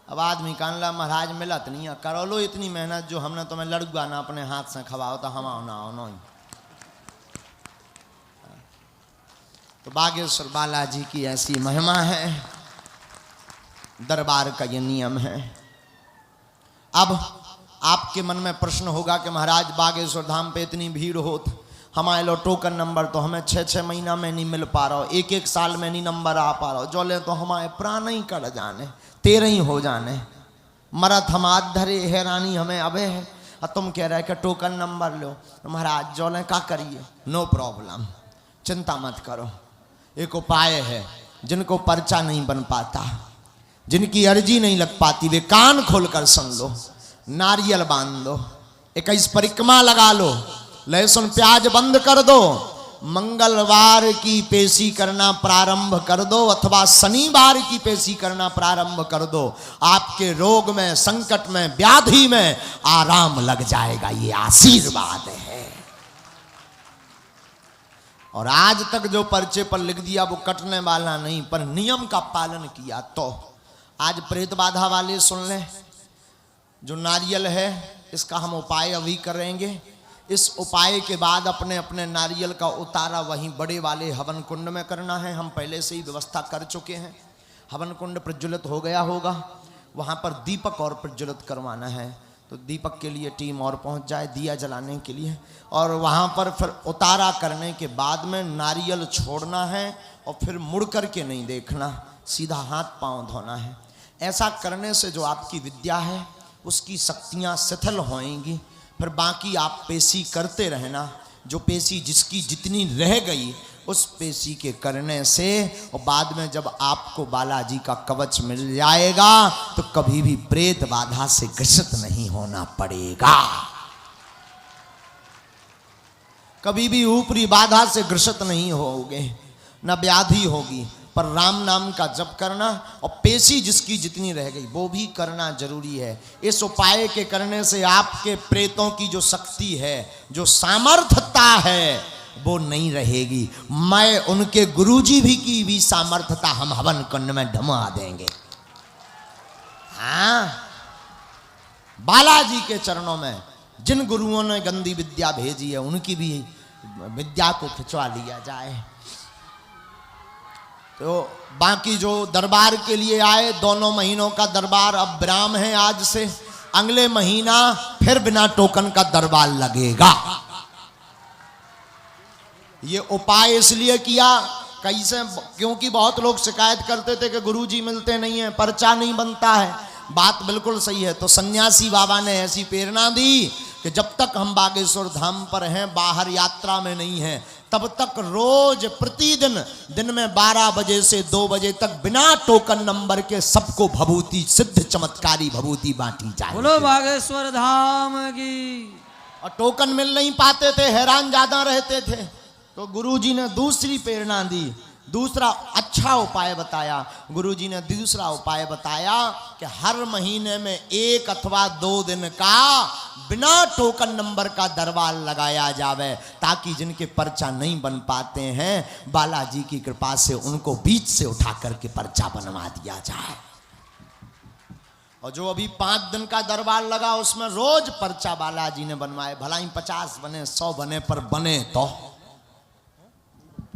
अब आदमी कानला महाराज मिलत नहीं है, करो लो इतनी मेहनत जो हमने तुम्हें लड़ुआ ना अपने हाथ से खवाओ तो हम आओ ना आओ नहीं। तो बागेश्वर बालाजी की ऐसी महिमा है, दरबार का ये नियम है। अब आपके मन में प्रश्न होगा कि महाराज बागेश्वर धाम पे इतनी भीड़ होत, हमारे लो टोकन नंबर तो हमें 6-6 महीना में नहीं मिल पा रहा हो, 1-1 साल में नहीं नंबर आ पा रहा हो, जो ले तो हमारे प्राण ही कट जाने, 13 ही हो जाने, मरत हम आध धरे हैरानी हमें अबे है, और तुम कह रहे कि टोकन नंबर लो। तो महाराज जो ले का करिए, नो प्रॉब्लम, चिंता मत करो। एक उपाय है, जिनको पर्चा नहीं बन पाता, जिनकी अर्जी नहीं लग पाती, वे कान खोलकर सुन लो। नारियल बांध दो, 21 परिक्रमा लगा लो, लहसुन प्याज बंद कर दो, मंगलवार की पेशी करना प्रारंभ कर दो अथवा शनिवार की पेशी करना प्रारंभ कर दो, आपके रोग में, संकट में, व्याधि में आराम लग जाएगा। ये आशीर्वाद है। और आज तक जो पर्चे पर लिख दिया वो कटने वाला नहीं, पर नियम का पालन किया तो। आज प्रेत बाधा वाले सुन लें, जो नारियल है इसका हम उपाय अभी करेंगे। इस उपाय के बाद अपने अपने नारियल का उतारा वहीं बड़े वाले हवन कुंड में करना है। हम पहले से ही व्यवस्था कर चुके हैं, हवन कुंड प्रज्वलित हो गया होगा, वहाँ पर दीपक और प्रज्वलित करवाना है। तो दीपक के लिए टीम और पहुँच जाए दिया जलाने के लिए, और वहाँ पर फिर उतारा करने के बाद में नारियल छोड़ना है और फिर मुड़ कर के नहीं देखना, सीधा हाथ पांव धोना है। ऐसा करने से जो आपकी विद्या है उसकी शक्तियाँ शिथिल होएंगी। फिर बाकी आप पेशी करते रहना, जो पेशी जिसकी जितनी रह गई उस पेशी के करने से, और बाद में जब आपको बालाजी का कवच मिल जाएगा तो कभी भी प्रेत बाधा से ग्रसित नहीं होना पड़ेगा, कभी भी ऊपरी बाधा से ग्रसित नहीं होगे, न व्याधि होगी। पर राम नाम का जप करना और पेशी जिसकी जितनी रह गई वो भी करना जरूरी है। इस उपाय के करने से आपके प्रेतों की जो शक्ति है, जो सामर्थ्यता है, वो नहीं रहेगी। मैं उनके गुरुजी भी की भी सामर्थ्यता हम हवन कुंड में ढमा देंगे। हाँ, बालाजी के चरणों में जिन गुरुओं ने गंदी विद्या भेजी है उनकी भी विद्या को खिंचवा लिया जाए। तो बाकी जो दरबार के लिए आए, 2 महीनों का दरबार अब विराम है आज से, अगले महीना फिर बिना टोकन का दरबार लगेगा। ये उपाय इसलिए किया कैसे, क्योंकि बहुत लोग शिकायत करते थे कि गुरुजी मिलते नहीं है, पर्चा नहीं बनता है। बात बिल्कुल सही है। तो सन्यासी बाबा ने ऐसी प्रेरणा दी कि जब तक हम बागेश्वर धाम पर हैं, बाहर यात्रा में नहीं हैं, तब तक रोज प्रतिदिन दिन में 12 बजे से 2 बजे तक बिना टोकन नंबर के सबको भभूति, सिद्ध चमत्कारी भभूति बांटी जाए। बोलो बागेश्वर धाम की। और टोकन मिल नहीं पाते थे, हैरान ज्यादा रहते थे, तो गुरुजी ने दूसरी प्रेरणा दी, दूसरा अच्छा उपाय बताया। गुरुजी ने दूसरा उपाय बताया कि हर महीने में 1 अथवा 2 दिन का बिना टोकन नंबर का दरबार लगाया जावे, ताकि जिनके पर्चा नहीं बन पाते हैं बालाजी की कृपा से उनको बीच से उठा करके पर्चा बनवा दिया जाए। और जो अभी 5 दिन का दरबार लगा उसमें रोज पर्चा बालाजी ने बनवाए, भला ही 50 बने 100 बने, पर बने तो।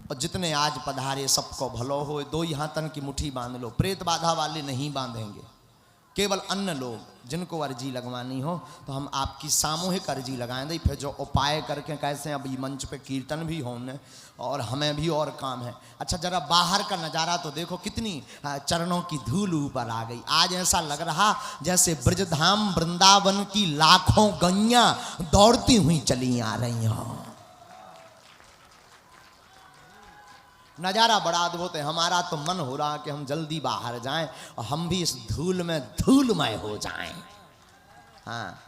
और जितने आज पधारे सबको भलो हो। 2 ही हाथन की मुट्ठी बांध लो। प्रेत बाधा वाले नहीं बांधेंगे, केवल अन्य लोग जिनको अर्जी लगवानी हो तो हम आपकी सामूहिक अर्जी लगाएं दे। फिर जो उपाय करके कैसे, अभी मंच पे कीर्तन भी होने और हमें भी और काम है। अच्छा, जरा बाहर का नज़ारा तो देखो, कितनी चरणों की धूल ऊपर आ गई। आज ऐसा लग रहा जैसे ब्रजधाम वृंदावन की लाखों गैयां दौड़ती हुई चली आ रही हों। नज़ारा बड़ा अद्भुत है। हमारा तो मन हो रहा कि हम जल्दी बाहर जाएं और हम भी इस धूल में धूलमय हो जाएं। हाँ,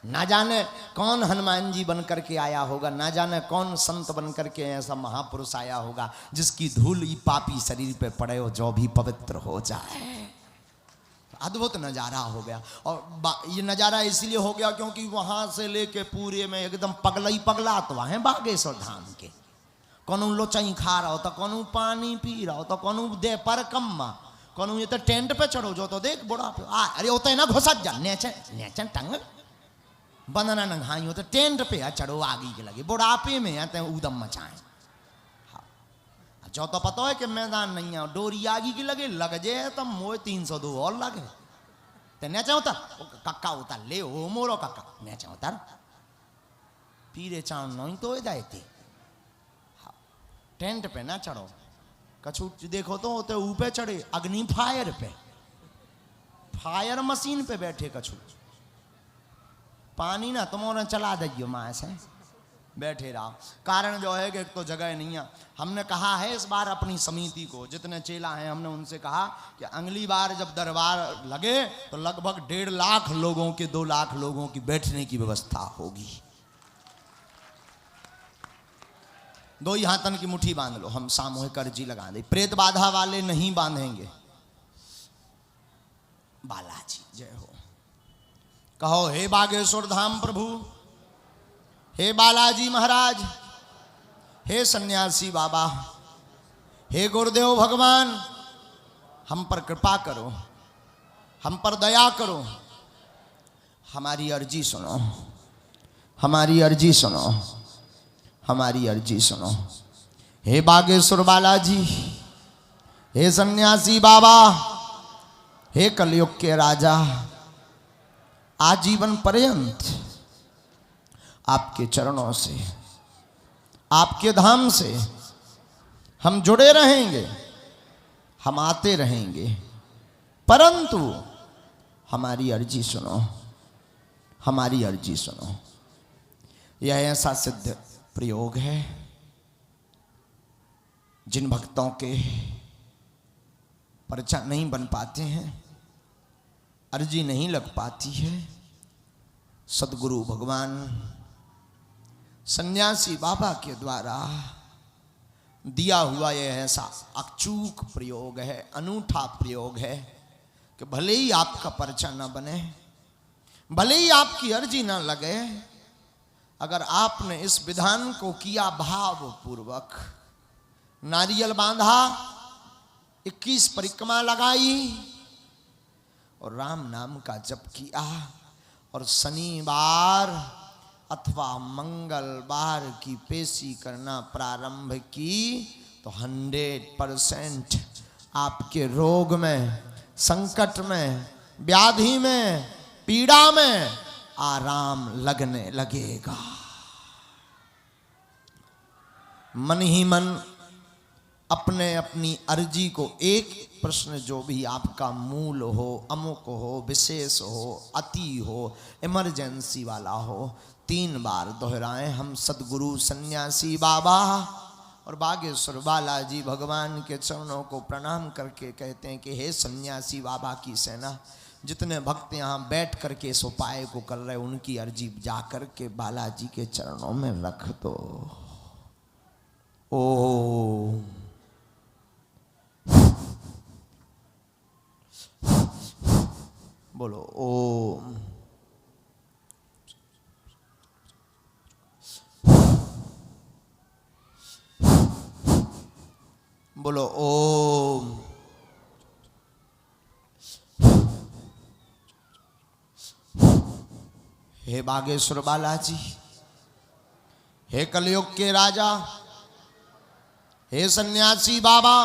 ना जाने कौन हनुमान जी बन करके आया होगा, ना जाने कौन संत बन करके ऐसा महापुरुष आया होगा जिसकी धूल ही पापी शरीर पे पड़े हो, जो भी पवित्र हो जाए। अद्भुत नज़ारा हो गया। और ये नज़ारा इसलिए हो गया क्योंकि वहाँ से लेके पूरे में एकदम पगला ही पगला तो वहाँ है बागेश्वर धाम के। कौन लोचाई खा रहा हो तो कौन पानी पी रहा हो तो कौन दे पर कम्मा, कौन ये तो टेंट पे चढ़ो जो तो देख बड़ा पे अरे होता है ना घुसत जा नेचन टंग बंदना नंगाई हो तो टेंट पे चढ़ो आगे के लगे बुढ़ापे में आते हैं उदम मचाए। हाँ, जो तो पता है कि मैदान नहीं है, डोरी आगे की लगे लग जाए तो मोए 302 और लगे। ते न्याचा उतर कक्का उतर ले ओ मोरो कक्का न्याचा उतर पीरे चाण नहीं तो दायती टेंट पे ना चढ़ो कछु देखो तो होते ऊपर चढ़े अग्नि फायर पे फायर मशीन पे बैठे कछु पानी ना तुम्हारे चला दियो माँ से बैठे रहो कारण जो है कि एक तो जगह नहीं है। हमने कहा है इस बार अपनी समिति को जितने चेला हैं हमने उनसे कहा कि अगली बार जब दरबार लगे तो लगभग 1.5 लाख लोगों के 2 लाख लोगों की बैठने की व्यवस्था होगी। 2 ही हाथन की मुट्ठी बांध लो हम सामूहिक अर्जी लगा दे। प्रेत बाधा वाले नहीं बांधेंगे। बालाजी जय हो। कहो हे बागेश्वर धाम प्रभु, हे बालाजी महाराज, हे सन्यासी बाबा, हे गुरुदेव भगवान, हम पर कृपा करो, हम पर दया करो, हमारी अर्जी सुनो, हमारी अर्जी सुनो, हमारी अर्जी सुनो। हे बागेश्वर बालाजी, हे सन्यासी बाबा, हे कलयुग के राजा, आजीवन पर्यंत आपके चरणों से, आपके धाम से हम जुड़े रहेंगे, हम आते रहेंगे, परंतु हमारी अर्जी सुनो, हमारी अर्जी सुनो। यह ऐसा सिद्ध प्रयोग है जिन भक्तों के पर्चा नहीं बन पाते हैं, अर्जी नहीं लग पाती है, सदगुरु भगवान सन्यासी बाबा के द्वारा दिया हुआ यह ऐसा अचूक प्रयोग है, अनूठा प्रयोग है कि भले ही आपका पर्चा न बने, भले ही आपकी अर्जी न लगे, अगर आपने इस विधान को किया भाव पूर्वक, नारियल बांधा, 21 परिक्रमा लगाई और राम नाम का जप किया और शनिवार अथवा मंगलवार की पेशी करना प्रारंभ की तो 100% आपके रोग में, संकट में, व्याधि में, पीड़ा में आराम लगने लगेगा। मन ही मन अपने अपनी अर्जी को एक प्रश्न जो भी आपका मूल हो, अमुक हो, विशेष हो, अति हो, इमरजेंसी वाला हो, 3 बार दोहराएं। हम सदगुरु सन्यासी बाबा और बागेश्वर बालाजी भगवान के चरणों को प्रणाम करके कहते हैं कि हे सन्यासी बाबा की सेना, जितने भक्त यहाँ बैठ करके इस उपाय को कर रहे उनकी अर्जी जा करके बालाजी के चरणों में रख दो। ओ बोलो ओम। बोलो ओम। हे बागेश्वर बालाजी, हे कलयुग के राजा, हे सन्यासी बाबा,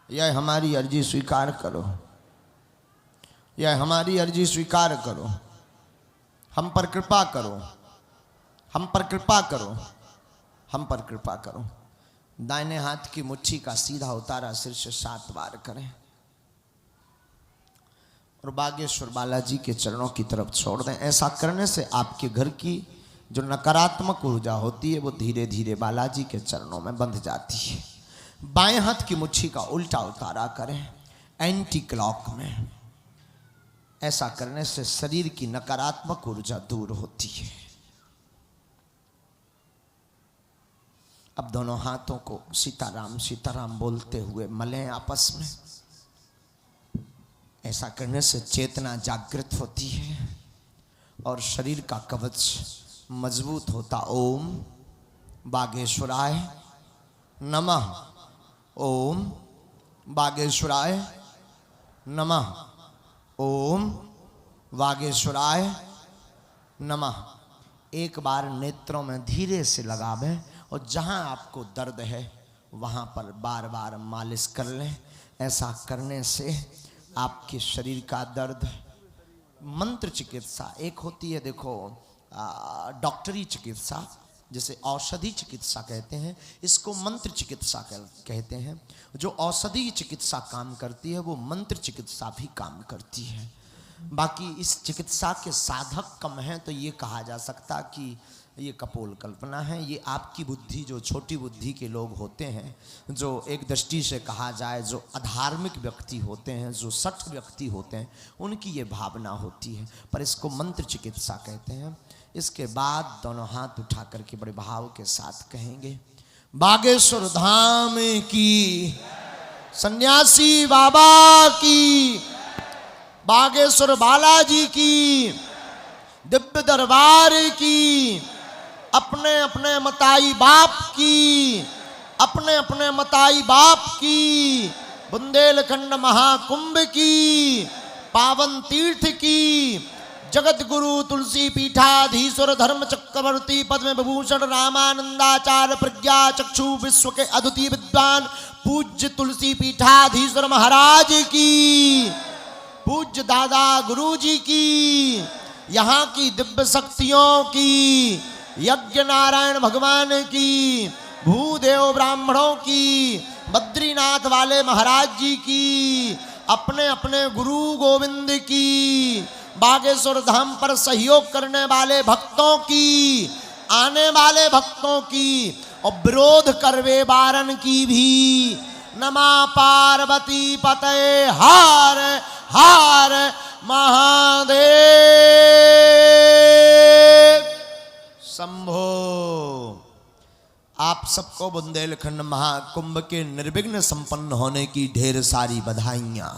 यह हमारी अर्जी स्वीकार करो, यह हमारी अर्जी स्वीकार करो, हम पर कृपा करो, हम पर कृपा करो, हम पर कृपा करो। दाहिने हाथ की मुट्ठी का सीधा उतारा सिर से 7 बार करें और बागेश्वर बालाजी के चरणों की तरफ छोड़ दें। ऐसा करने से आपके घर की जो नकारात्मक ऊर्जा होती है वो धीरे धीरे बालाजी के चरणों में बंध जाती है। बाएं हाथ की मुट्ठी का उल्टा उतारा करें एंटी क्लॉक में। ऐसा करने से शरीर की नकारात्मक ऊर्जा दूर होती है। अब दोनों हाथों को सीताराम सीताराम बोलते हुए मलें आपस में। ऐसा करने से चेतना जागृत होती है और शरीर का कवच मजबूत होता। ओम बागेश्वराय नमः, ओम बागेश्वराय नमः, ओम बागेश्वराय नमः। एक बार नेत्रों में धीरे से लगावें और जहां आपको दर्द है वहां पर बार बार मालिश कर लें। ऐसा करने से आपके शरीर का दर्द, मंत्र चिकित्सा एक होती है, देखो डॉक्टरी चिकित्सा जिसे औषधि चिकित्सा कहते हैं, इसको मंत्र चिकित्सा कहते हैं। जो औषधि चिकित्सा काम करती है वो मंत्र चिकित्सा भी काम करती है। बाकी इस चिकित्सा के साधक कम हैं तो ये कहा जा सकता कि ये कपोल कल्पना है। ये आपकी बुद्धि, जो छोटी बुद्धि के लोग होते हैं, जो एक दृष्टि से कहा जाए जो अधार्मिक व्यक्ति होते हैं, जो सठ व्यक्ति होते हैं, उनकी ये भावना होती है, पर इसको मंत्र चिकित्सा कहते हैं। इसके बाद दोनों हाथ उठा करके बड़े भाव के साथ कहेंगे, बागेश्वर धाम की, सन्यासी बाबा की, बागेश्वर बालाजी की, दिव्य दरबार की, अपने अपने मताई बाप की, अपने अपने मताई बाप की, बुंदेलखंड महाकुंभ की, पावन तीर्थ की, जगत गुरु तुलसी पीठाधीश्वर धर्म चक्रवर्ती पद्म विभूषण रामानंदाचार्य प्रज्ञा चक्षु विश्व के अद्वितीय विद्वान पूज्य तुलसी पीठाधीश्वर महाराज की, पूज्य दादा गुरु जी की, यहाँ की दिव्य शक्तियों की, यज्ञ नारायण भगवान की, भूदेव ब्राह्मणों की, बद्रीनाथ वाले महाराज जी की, अपने अपने गुरु गोविंद की, बागेश्वर धाम पर सहयोग करने वाले भक्तों की, आने वाले भक्तों की, और विरोध करवे बारन की भी। नमा पार्वती पते हार हार महादेव शंभो। आप सबको बुंदेलखंड महाकुंभ के निर्विघ्न संपन्न होने की ढेर सारी बधाइयां।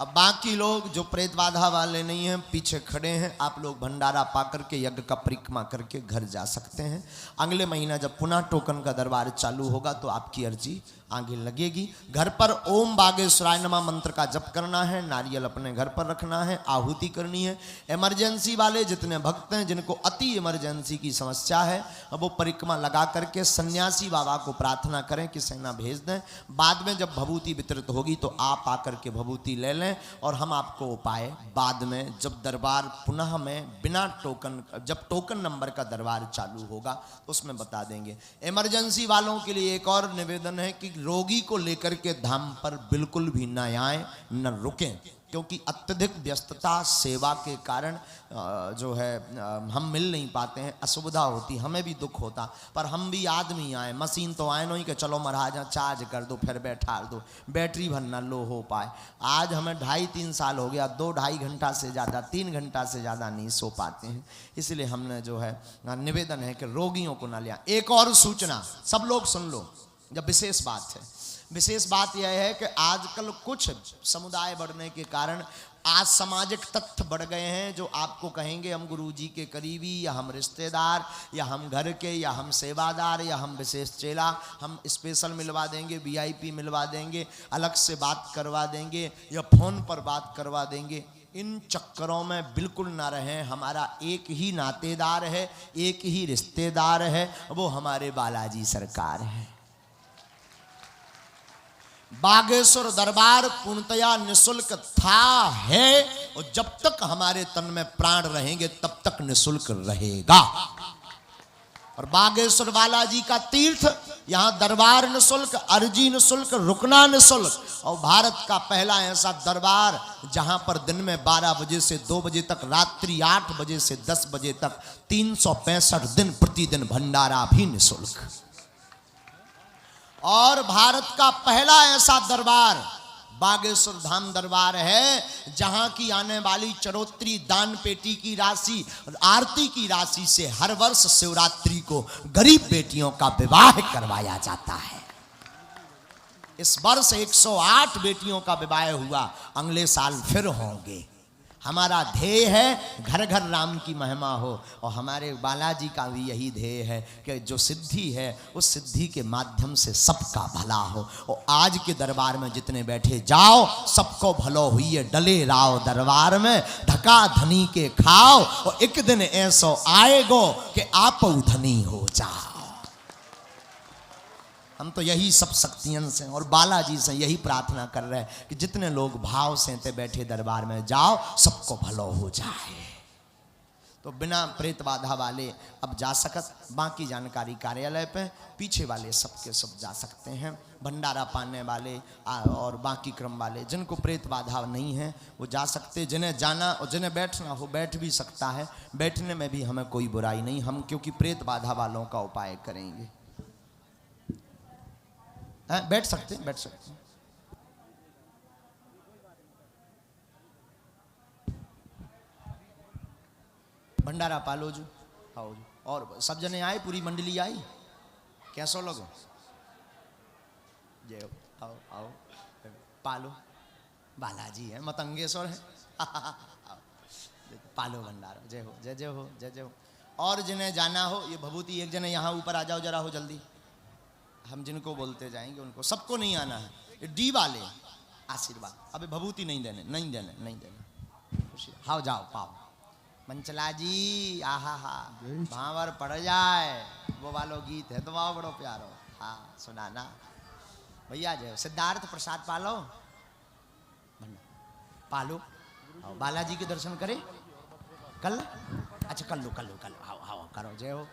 अब बाकी लोग जो प्रेत बाधा वाले नहीं हैं, पीछे खड़े हैं, आप लोग भंडारा पाकर के यज्ञ का परिक्रमा करके घर जा सकते हैं। अगले महीना जब पुनः टोकन का दरबार चालू होगा तो आपकी अर्जी आगे लगेगी। घर पर ओम बागेश्वराय नमः मंत्र का जप करना है, नारियल अपने घर पर रखना है, आहुति करनी है। इमरजेंसी वाले जितने भक्त हैं जिनको अति इमरजेंसी की समस्या है, अब वो परिक्रमा लगा करके सन्यासी बाबा को प्रार्थना करें कि सेना भेज दें। बाद में जब भभूति वितरित होगी तो आप आकर के भभूति ले लें और हम आपको उपाय बाद में जब दरबार पुनः में बिना टोकन, जब टोकन नंबर का दरबार चालू होगा तो उसमें बता देंगे। इमरजेंसी वालों के लिए एक और निवेदन है कि रोगी को लेकर के धाम पर बिल्कुल भी न आए न रुकें, क्योंकि अत्यधिक व्यस्तता सेवा के कारण जो है हम मिल नहीं पाते हैं, असुविधा होती, हमें भी दुख होता, पर हम भी आदमी आए, मशीन तो आए नहीं कि चलो महाराज चार्ज कर दो फिर बैठा दो, बैटरी भर ना लो हो पाए। आज हमें 2.5-3 साल हो गया, 2-2.5 घंटा से ज़्यादा, 3 घंटा से ज़्यादा नहीं सो पाते हैं। इसलिए हमने जो है निवेदन है कि रोगियों को ना लिया। एक और सूचना सब लोग सुन लो, जब विशेष बात है, विशेष बात यह है कि आजकल कुछ समुदाय बढ़ने के कारण आज सामाजिक तथ्य बढ़ गए हैं, जो आपको कहेंगे हम गुरुजी के करीबी, या हम रिश्तेदार, या हम घर के, या हम सेवादार, या हम विशेष चेला, हम स्पेशल मिलवा देंगे, VIP मिलवा देंगे, अलग से बात करवा देंगे, या फोन पर बात करवा देंगे। इन चक्करों में बिल्कुल ना रहें। हमारा एक ही नातेदार है, एक ही रिश्तेदार है, वो हमारे बालाजी सरकार है। बागेश्वर दरबार पूर्णतया निःशुल्क था, है, और जब तक हमारे तन में प्राण रहेंगे तब तक निःशुल्क रहेगा। और बागेश्वर बालाजी का तीर्थ, यहाँ दरबार निःशुल्क, अर्जी निःशुल्क, रुकना निःशुल्क, और भारत का पहला ऐसा दरबार जहां पर दिन में 12 बजे से 2 बजे तक, रात्रि 8 बजे से 10 बजे तक 365 दिन प्रतिदिन भंडारा भी निःशुल्क। और भारत का पहला ऐसा दरबार बागेश्वर धाम दरबार है जहां की आने वाली चरोत्री दान पेटी की राशि, आरती की राशि से हर वर्ष शिवरात्रि को गरीब बेटियों का विवाह करवाया जाता है। इस वर्ष 108 बेटियों का विवाह हुआ, अगले साल फिर होंगे। हमारा ध्येय है घर घर राम की महिमा हो, और हमारे बालाजी का भी यही ध्येय है कि जो सिद्धि है उस सिद्धि के माध्यम से सबका भला हो। और आज के दरबार में जितने बैठे जाओ सबको भलो हुई है, डले राव दरबार में धका धनी के खाओ, और एक दिन ऐसो आएगो कि आप धनी हो जाओ। हम तो यही सब शक्तियां से और बालाजी से यही प्रार्थना कर रहे हैं कि जितने लोग भाव से ते बैठे दरबार में जाओ, सबको भलो हो जाए। तो बिना प्रेत बाधा वाले अब जा सकत, बाकी जानकारी कार्यालय पे, पीछे वाले सबके सब जा सकते हैं। भंडारा पाने वाले और बाकी क्रम वाले जिनको प्रेत बाधा नहीं है वो जा सकते। जिन्हें जाना और जिन्हें बैठना हो बैठ भी सकता है, बैठने में भी हमें कोई बुराई नहीं, हम क्योंकि प्रेत बाधा वालों का उपाय करेंगे। बैठ सकते बैठ सकते। भंडारा पालो जो आओ जो, और सब जने आए, पूरी मंडली आई, कैसो लोग जय हो, आओ आओ पालो, बालाजी है मतंगेश्वर है पालो भंडारा, जय हो जय जय हो जय जय हो। और जिन्हें जाना हो ये भभूति एक जने यहाँ ऊपर आ जाओ जरा हो जल्दी, हम जिनको बोलते जाएंगे उनको, सबको नहीं आना है, ये डी वाले आशीर्वाद, अबे भभूति नहीं देने नहीं देने नहीं देने, हाँ जाओ पाओ। मंचला जी आहा हा भावर पड़ जाए वो वालो गीत है तो वाह बड़ो प्यारो, हाँ सुनाना भैया। जय सिद्धार्थ प्रसाद पालो पालो, आओ बालाजी के दर्शन करे कल, अच्छा कर लो आओ आओ करो जय हो।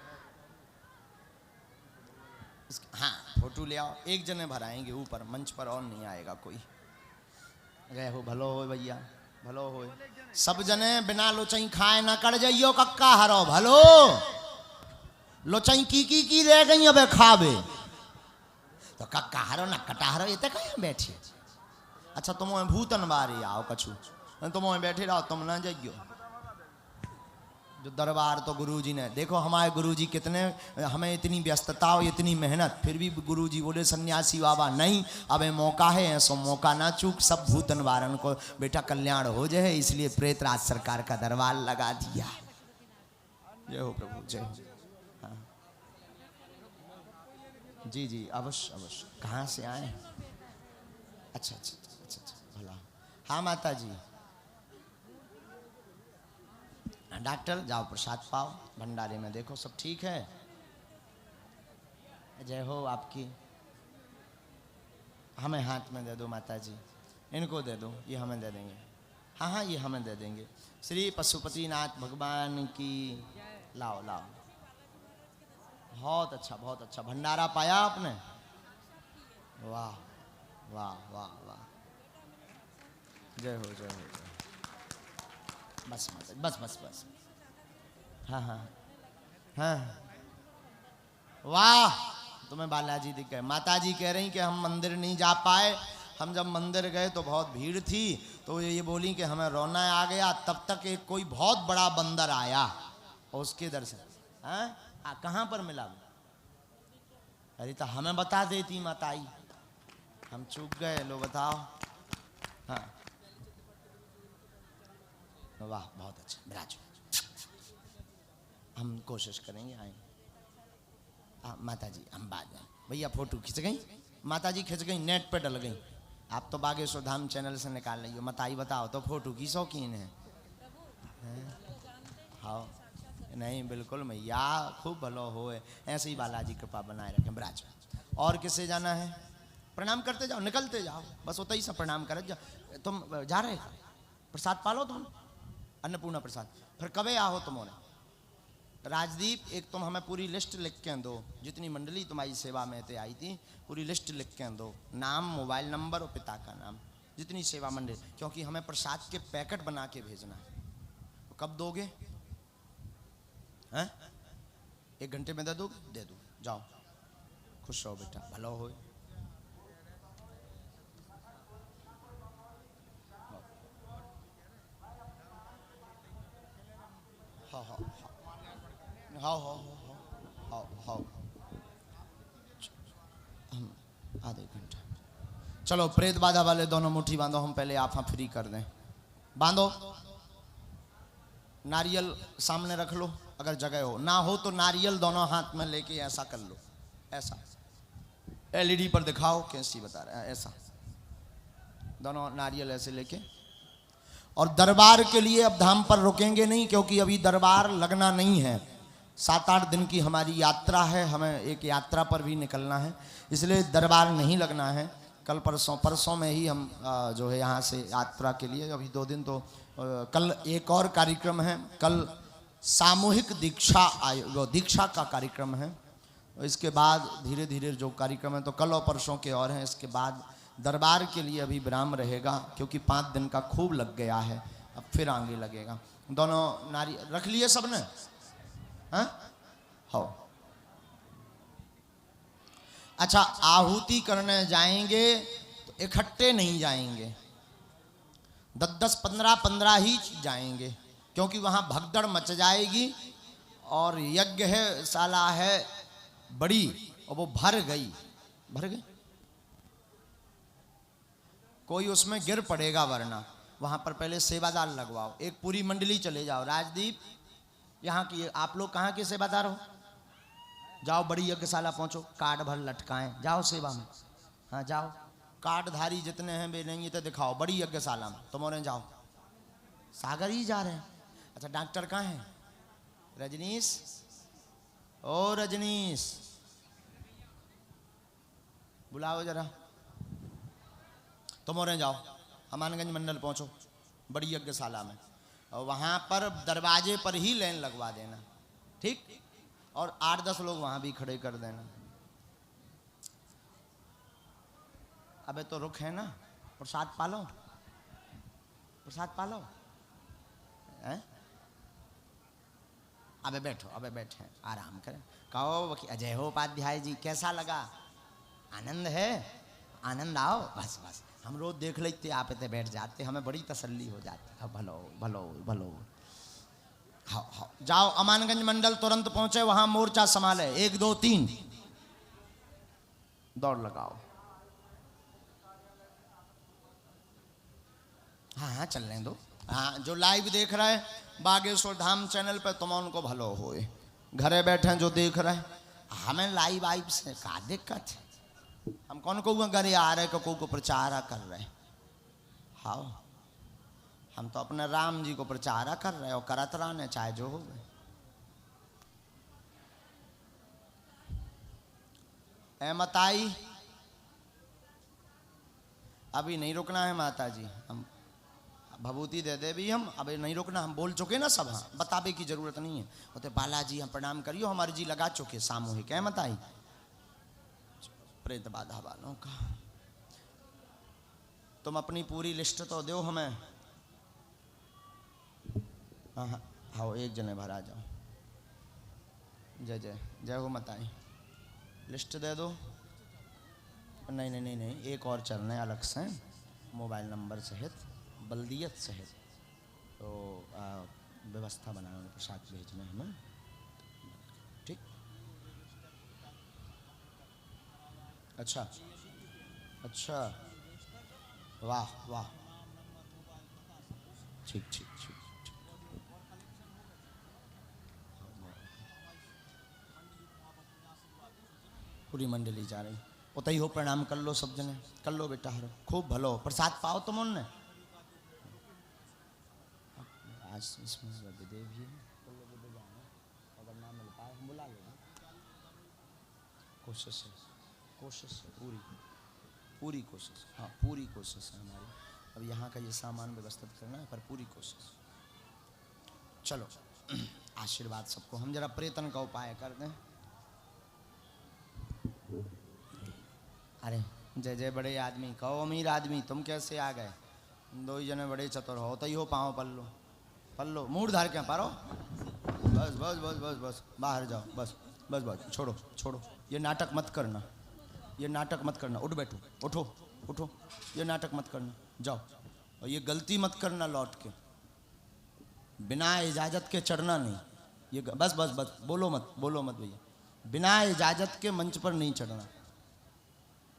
हाँ फोटो ले आओ, एक जने भराएंगे ऊपर मंच पर और नहीं आएगा कोई। जय हो भलो हो भैया भलो हो, सब जने बिना लोचई खाए ना कर जाइयो कक्का हरो भलो, लोचई की रह गई अबे खावे तो कक्का हरो ना कटा हरो, ये तो कहीं बैठे। अच्छा तुम भूतन बारे आओ कछु, तुम बैठे रहो, तुम ना जाइयो। जो दरबार तो गुरुजी ने देखो, हमारे गुरुजी कितने, हमें इतनी व्यस्तता और इतनी मेहनत, फिर भी गुरुजी बोले सन्यासी बाबा नहीं, अब मौका है ऐसो मौका ना चूक, सब भूतन वारन को बेटा कल्याण हो जाए, इसलिए प्रेतराज सरकार का दरबार लगा दिया। जय हो प्रभु जय हो। हाँ जी जी अवश्य अवश्य। कहाँ से आए? अच्छा अच्छा अच्छा अच्छा भला। हाँ माता जी। डॉक्टर जाओ प्रसाद पाओ, भंडारे में देखो सब ठीक है। जय हो आपकी। हमें हाथ में दे दो माता जी, इनको दे दो, ये हमें दे देंगे। हाँ हाँ ये हमें दे देंगे। श्री पशुपतिनाथ भगवान की। लाओ लाओ, बहुत अच्छा भंडारा पाया आपने, वाह वाह वाह वाह। जय हो जय हो जय। बस बस बस बस। हाँ हाँ हाँ वाह, तुम्हें बालाजी दिख गए। माता जी कह रही कि हम मंदिर नहीं जा पाए, हम जब मंदिर गए तो बहुत भीड़ थी, तो ये बोली कि हमें रोना आ गया, तब तक एक कोई बहुत बड़ा बंदर आया और उसके दर्शन। हाँ कहाँ पर मिला? अरे तो हमें बता देती माताई, हम चूक गए। लो बताओ। हाँ वाह बहुत अच्छा, विराजो। हम कोशिश करेंगे आए। माता जी हम बाद में, भैया फोटो खिंच गई, माता जी खिंच गई, नेट पे डल गई। आप तो बागेश्वर धाम चैनल से निकाल रही हो, माताई बताओ तो फोटो की शौकीन है? हाँ नहीं बिल्कुल मैया, खूब भलो हो, ऐसे ही बालाजी कृपा बनाए रखें। विराजो। और किसे जाना है? प्रणाम करते जाओ, निकलते जाओ, बस उतना ही सब प्रणाम कर जाओ। तुम जा रहे प्रसाद पालो तुम, अन्नपूर्णा प्रसाद। फिर कब आओ तुमने? राजदीप एक तुम हमें पूरी लिस्ट लिख के दो, जितनी मंडली तुम्हारी सेवा में ते आई थी, पूरी लिस्ट लिख के दो, नाम मोबाइल नंबर और पिता का नाम, जितनी सेवा मंडली, क्योंकि हमें प्रसाद के पैकेट बना के भेजना है। तो कब दोगे? हैं? 1 घंटे में दे दोगे? दे दो, जाओ खुश रहो बेटा, भलो हो। हाँ हाँ हाँ हाँ हाँ हाँ हम आधे घंटा। चलो प्रेत बाधा वाले दोनों मुट्ठी बांधो, हम पहले आप फ्री कर दें। बांधो, नारियल सामने रख लो, अगर जगह हो, ना हो तो नारियल दोनों हाथ में लेके ऐसा कर लो, ऐसा एलईडी पर दिखाओ कैसी बता रहे हैं, ऐसा दोनों नारियल ऐसे लेके। और दरबार के लिए अब धाम पर रुकेंगे नहीं, क्योंकि अभी दरबार लगना नहीं है, 7-8 दिन की हमारी यात्रा है, हमें एक यात्रा पर भी निकलना है, इसलिए दरबार नहीं लगना है। कल परसों में ही हम जो है यहाँ से यात्रा के लिए, अभी 2 दिन तो कल एक और कार्यक्रम है, कल सामूहिक दीक्षा का कार्यक्रम है। इसके बाद धीरे धीरे जो कार्यक्रम है तो कल और परसों के और हैं। इसके बाद दरबार के लिए अभी विराम रहेगा, क्योंकि 5 दिन का खूब लग गया है, अब फिर आगे लगेगा। दोनों नारी रख लिए सबने, हाँ हो। अच्छा, आहुति करने जाएंगे तो इकट्ठे नहीं जाएंगे, 10-10, 15-15 ही जाएंगे, क्योंकि वहां भगदड़ मच जाएगी। और यज्ञ है, साला है बड़ी, और वो भर गई, कोई उसमें गिर पड़ेगा, वरना वहां पर पहले सेवादार लगवाओ। एक पूरी मंडली चले जाओ। राजदीप, यहाँ की आप लोग कहाँ के सेवादार हो? जाओ बड़ी यज्ञशाला पहुंचो, कार्ड भर लटकाएं, जाओ सेवा में। हाँ जाओ, कार्डधारी जितने हैं वे नहीं तो दिखाओ बड़ी यज्ञशाला में, तुम और जाओ। सागर ही जा रहे हैं। अच्छा, डॉक्टर कहाँ हैं? रजनीश, ओ रजनीश, बुलाओ जरा। तुम और जाओ, हमानगंज मंडल पहुंचो बड़ी यज्ञशाला में, और वहां पर दरवाजे पर ही लाइन लगवा देना, ठीक? और 8-10 लोग वहां भी खड़े कर देना। अबे तो रुक है ना, प्रसाद पालो, प्रसाद पालो है? अबे बैठो, अबे बैठे, आराम करें। कहो अजय हो उपाध्याय जी, कैसा लगा? आनंद है? आनंद आओ, बस बस। हम रोज देख लेते, आप इतने बैठ जाते, हमें बड़ी तसल्ली हो जाती है। भलो भलो भलो। हाँ हाँ, जाओ अमानगंज मंडल तुरंत पहुंचे, वहां मोर्चा संभाले, 1 2 3 दौड़ लगाओ। हाँ हाँ चलने दो। हाँ, जो लाइव देख रहे हैं बागेश्वर धाम चैनल पे, तुम उनको भलो होए। घरे बैठे जो देख रहे हैं, हमें लाइव आइव से का दिक्कत है? हम कौन को घरे आ रहे को प्रचार कर रहे? हाँ, हम तो अपने राम जी को प्रचार कर रहे हो, करत रहने चाहे जो हो गए। ए मताई, अभी नहीं रुकना है माता जी, हम भभूति दे दे भी, हम अभी नहीं रुकना, हम बोल चुके ना सब। हाँ, बतावे की जरूरत नहीं है। होते बालाजी हम प्रणाम करियो, हमारी जी लगा चुके सामूहिक है मताई, प्रेत बाधा वालों का। तुम अपनी पूरी लिस्ट तो दो हमें। हाँ हाँ हाँ, एक जने भर आ जाओ। जय जय जय हो मताई, लिस्ट दे दो। नहीं नहीं नहीं नहीं, एक और चलना है अलग से, मोबाइल नंबर सहित, बल्दियत सहित, तो व्यवस्था बनाओ प्रसाद भेजने हमें, ठीक? अच्छा अच्छा, वाह वाह, ठीक ठीक ठीक। पूरी मंडली जा रही, उतई हो, प्रणाम कर लो सब जने, कर लो बेटा, हरो खूब भलो, प्रसाद पाओ तुम उनने। आज इसमें देव भी है, अगर ना मिल पाए हम बुला लेंगे। कोशिश है, कोशिश है, पूरी पूरी कोशिश, हाँ पूरी कोशिश है हमारी। अब यहाँ का ये सामान व्यवस्थित करना है, पर पूरी कोशिश। चलो आशीर्वाद सबको, हम जरा प्रेतन का उपाय कर दें। अरे जय जय बड़े आदमी, कहो अमीर आदमी, तुम कैसे आ गए? 2 ही जने बड़े चतुर हो, तो ही हो, पाओ पल्लो पल्लो, मूड धार के पारो, बस बस बस बस बस, बाहर जाओ, बस बस बस, छोड़ो छोड़ो, ये नाटक मत करना, ये नाटक मत करना, उठ बैठो, उठो उठो, ये नाटक मत करना, जाओ। और ये गलती मत करना, लौट के बिना इजाज़त के चढ़ना नहीं, ये बस बस बस, बोलो मत भैया, बिना इजाज़त के मंच पर नहीं चढ़ना,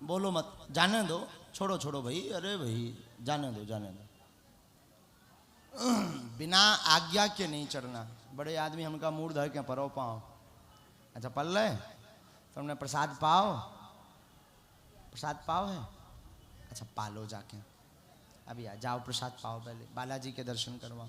बोलो मत, जाने दो, छोड़ो छोड़ो भाई, अरे भाई जाने दो जाने दो, बिना आज्ञा के नहीं चढ़ना। बड़े आदमी हमका मूड धर के परो पाओ। अच्छा पल रहे तुमने, प्रसाद पाओ, प्रसाद पाओ है? अच्छा पालो जाके, अभी आ जाओ, प्रसाद पाओ, पहले बालाजी के दर्शन करवाओ।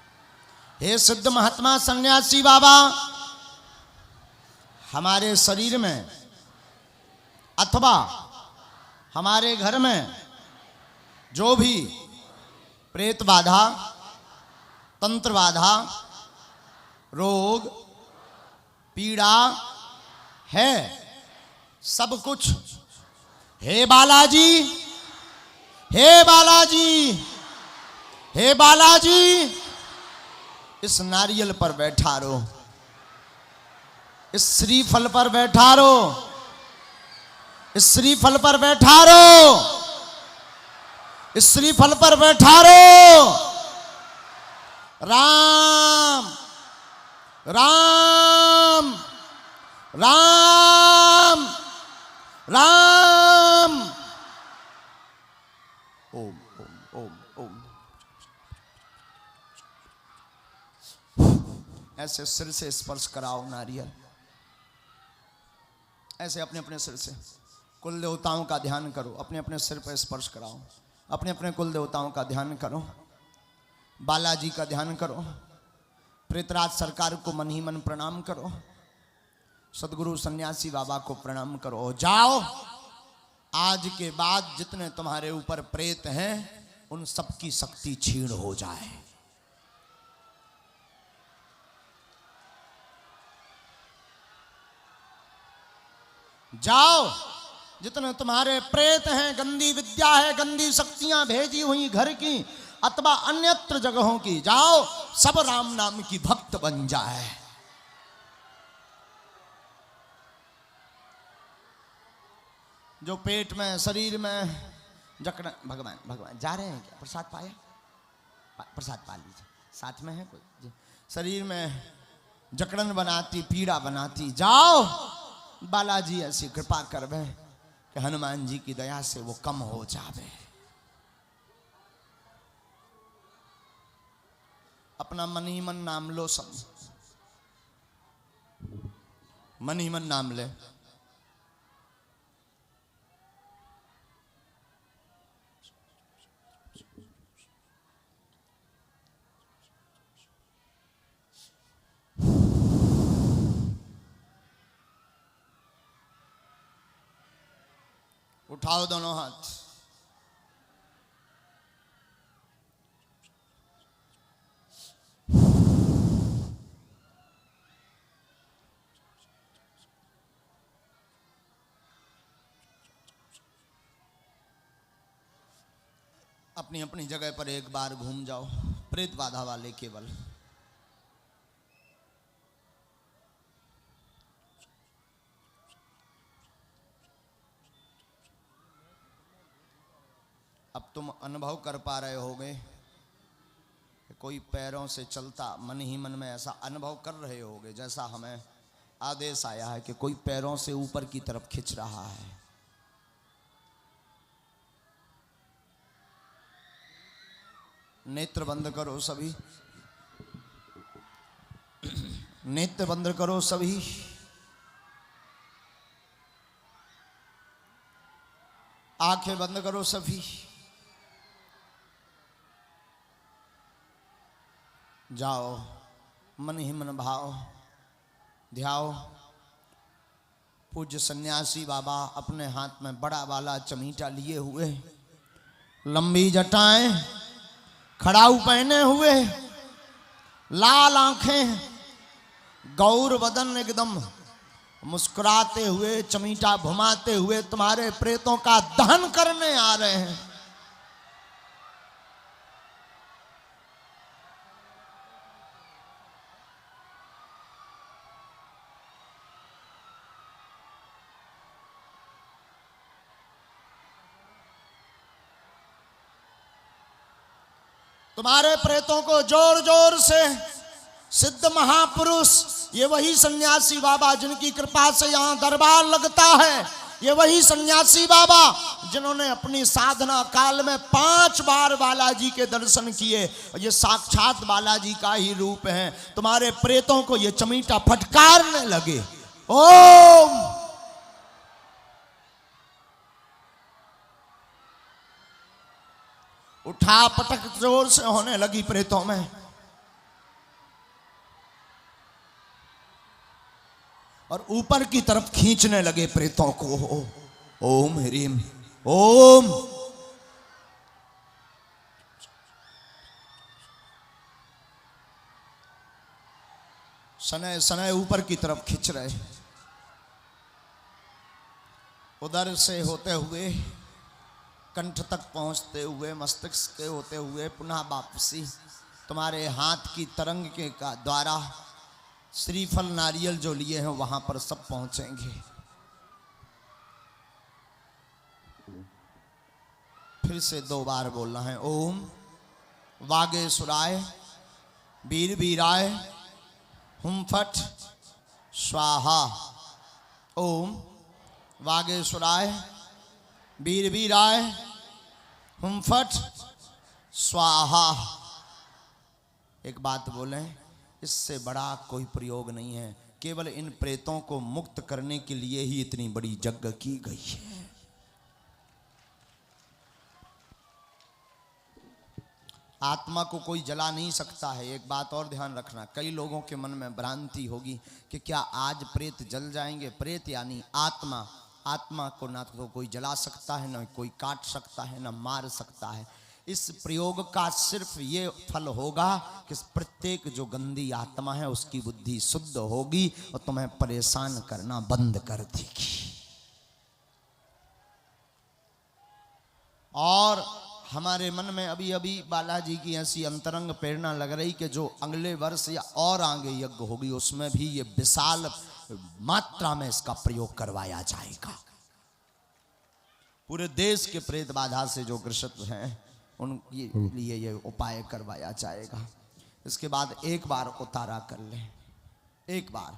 हे सिद्ध महात्मा सन्यासी बाबा, हमारे शरीर में अथवा हमारे घर में जो भी प्रेत बाधा, तंत्र बाधा, रोग, पीड़ा है, सब कुछ हे बालाजी, हे बालाजी, हे बालाजी, इस नारियल पर बैठा रहो, इस श्रीफल पर बैठा रहो, इस श्रीफल पर बैठा रहो, इस श्रीफल पर बैठा रहो। राम राम राम राम। ओम ओम ओम ओम। ऐसे सिर से स्पर्श कराओ नारियल, ऐसे अपने अपने सिर से कुल देवताओं का ध्यान करो, अपने अपने सिर पर स्पर्श कराओ, अपने अपने कुल देवताओं का ध्यान करो, बालाजी का ध्यान करो, प्रेतराज सरकार को मन ही मन प्रणाम करो, सदगुरु सन्यासी बाबा को प्रणाम करो। जाओ, आज के बाद जितने तुम्हारे ऊपर प्रेत हैं उन सबकी शक्ति छीण हो जाए। जाओ, जितने तुम्हारे प्रेत हैं, गंदी विद्या है, गंदी शक्तियां भेजी हुई घर की अथवा अन्यत्र जगहों की, जाओ सब राम नाम की भक्त बन जाए। जो पेट में, शरीर में जकड़न, भगवान भगवान जा रहे हैं क्या? प्रसाद पाया? प्रसाद पा लीजिए, साथ में है कोई जी। शरीर में जकड़न बनाती, पीड़ा बनाती, जाओ बालाजी ऐसी कृपा करवे कि हनुमान जी की दया से वो कम हो जावे। अपना मन ही मन नाम लो, सब मन ही मन नाम ले। उठाओ दोनों हाथ, अपनी अपनी जगह पर एक बार घूम जाओ, प्रेत बाधा वाले केवल। अब तुम अनुभव कर पा रहे होगे कि कोई पैरों से चलता, मन ही मन में ऐसा अनुभव कर रहे होगे जैसा हमें आदेश आया है कि कोई पैरों से ऊपर की तरफ खिंच रहा है। नेत्र बंद करो सभी, नेत्र बंद करो सभी। आंखें बंद करो सभी। जाओ, मन ही मन भाव ध्याओ। पूज्य सन्यासी बाबा अपने हाथ में बड़ा वाला चमीटा लिए हुए, लंबी जटाएं, खड़ाऊ पहने हुए, लाल आंखें, गौर बदन, एकदम मुस्कुराते हुए, चमीटा घुमाते हुए तुम्हारे प्रेतों का दहन करने आ रहे हैं। तुम्हारे प्रेतों को जोर जोर से सिद्ध महापुरुष, ये वही सन्यासी बाबा जिनकी कृपा से यहाँ दरबार लगता है, ये वही सन्यासी बाबा जिन्होंने अपनी साधना काल में 5 बार बालाजी के दर्शन किए, ये साक्षात बालाजी का ही रूप है। तुम्हारे प्रेतों को ये चमीटा फटकारने लगे। ओम उठा पटक जोर से होने लगी प्रेतों में। और ऊपर की तरफ खींचने लगे प्रेतों को। ओम ह्रीम ओम। सनय सनय ऊपर की तरफ खींच रहे। उधर से होते हुए कंठ तक पहुंचते हुए, मस्तिष्क के होते हुए पुनः वापसी तुम्हारे हाथ की तरंग के का द्वारा श्रीफल नारियल जो लिए हैं वहां पर सब पहुंचेंगे। फिर से 2 बार बोलना है। ओम वागेश्वराय वीर वीराय हुम फट स्वाहा। ओम वागेश्वराय वीर वीराय हुम फट स्वाहा। एक बात बोलें, इससे बड़ा कोई प्रयोग नहीं है। केवल इन प्रेतों को मुक्त करने के लिए ही इतनी बड़ी यज्ञ की गई है। आत्मा को कोई जला नहीं सकता है। एक बात और ध्यान रखना, कई लोगों के मन में भ्रांति होगी कि क्या आज प्रेत जल जाएंगे। प्रेत यानी आत्मा, आत्मा को ना तो कोई जला सकता है, ना कोई काट सकता है, ना मार सकता है। इस प्रयोग का सिर्फ ये फल होगा कि प्रत्येक जो गंदी आत्मा है उसकी बुद्धि शुद्ध होगी और तुम्हें परेशान करना बंद कर देगी। और हमारे मन में अभी अभी बालाजी की ऐसी अंतरंग प्रेरणा लग रही कि जो अगले वर्ष या और आगे यज्ञ होगी उसमें भी ये विशाल मात्रा में इसका प्रयोग करवाया जाएगा। पूरे देश के प्रेत बाधा से जो ग्रसित हैं उन लिए ये उपाय करवाया जाएगा। इसके बाद एक बार उतारा कर लें, एक बार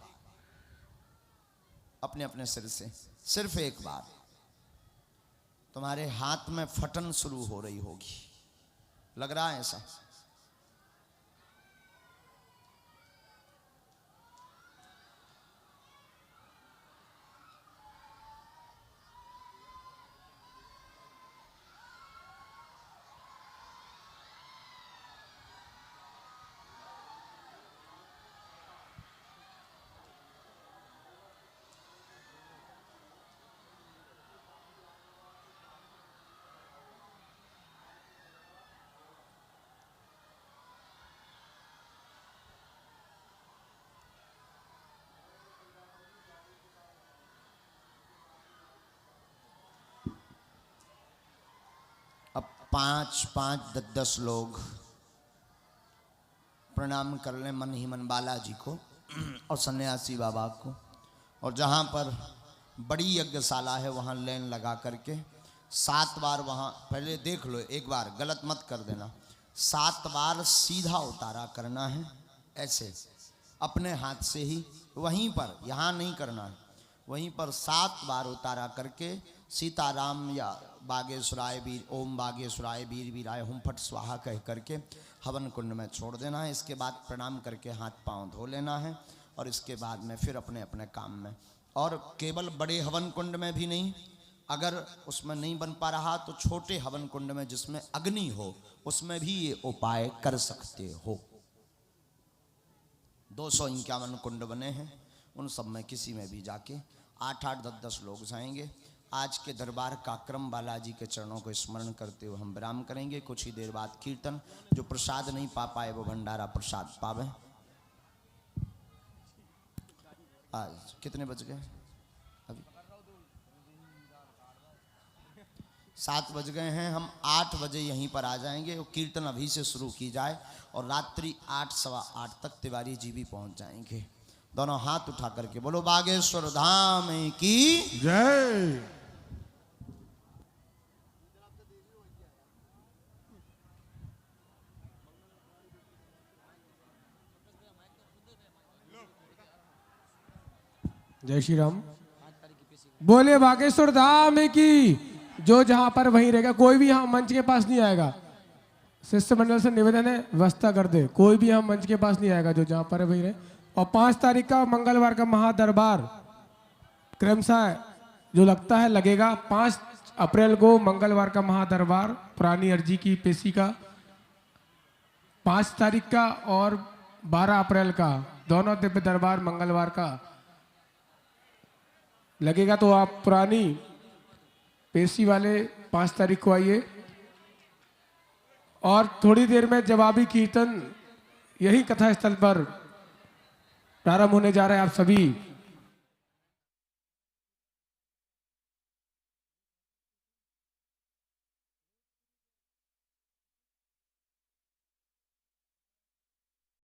अपने अपने सिर से, सिर्फ एक बार। तुम्हारे हाथ में फटन शुरू हो रही होगी, लग रहा है ऐसा? अब 5-5, 10-10 लोग प्रणाम कर लें मन ही मन बालाजी को और सन्यासी बाबा को। और जहाँ पर बड़ी यज्ञशाला है वहाँ लाइन लगा करके 7 बार वहाँ पहले देख लो, एक बार गलत मत कर देना। 7 बार सीधा उतारा करना है, ऐसे अपने हाथ से ही, वहीं पर, यहाँ नहीं करना है, वहीं पर 7 बार उतारा करके सीताराम या बागेश्वराय वीर, ओम बागेश्वराय वीर वीराय हुम फट स्वाहा कह करके हवन कुंड में छोड़ देना है। इसके बाद प्रणाम करके हाथ पांव धो लेना है और इसके बाद में फिर अपने अपने काम में। और केवल बड़े हवन कुंड में भी नहीं, अगर उसमें नहीं बन पा रहा तो छोटे हवन कुंड में जिसमें अग्नि हो उसमें भी ये उपाय कर सकते हो। 251 कुंड बने हैं, उन सब में किसी में भी जाके 8-8, 10-10 लोग जाएंगे। आज के दरबार का क्रम बालाजी के चरणों को स्मरण करते हुए हम विराम करेंगे। कुछ ही देर बाद कीर्तन, जो प्रसाद नहीं पा पाए वो भंडारा प्रसाद पावे। आज कितने बज गए? अभी 7 बज गए हैं। हम 8 बजे यहीं पर आ जाएंगे और कीर्तन अभी से शुरू की जाए और रात्रि 8, सवा 8 तक तिवारी जी भी पहुंच जाएंगे। दोनों हाथ उठा करके बोलो बागेश्वर धाम की जय। जय श्री राम। बोले बागेश्वर धाम की। जो जहां पर वहीं रहेगा, कोई भी यहाँ मंच के पास नहीं आएगा। शिष्य मंडल से निवेदन है, व्यवस्था कर दे, कोई भी यहाँ मंच के पास नहीं आएगा, जो जहां पर है वहीं रहे। और 5 तारीख का मंगलवार का महादरबार क्रमशः जो लगता है लगेगा। 5 अप्रैल को मंगलवार का महादरबार पुरानी अर्जी की पेशी का, 5 तारीख का और 12 अप्रैल का दोनों दिव्य दरबार मंगलवार का लगेगा तो आप पुरानी पेशी वाले 5 तारीख को आइए। और थोड़ी देर में जवाबी कीर्तन यही कथा स्थल पर प्रारंभ होने जा रहा है। आप सभी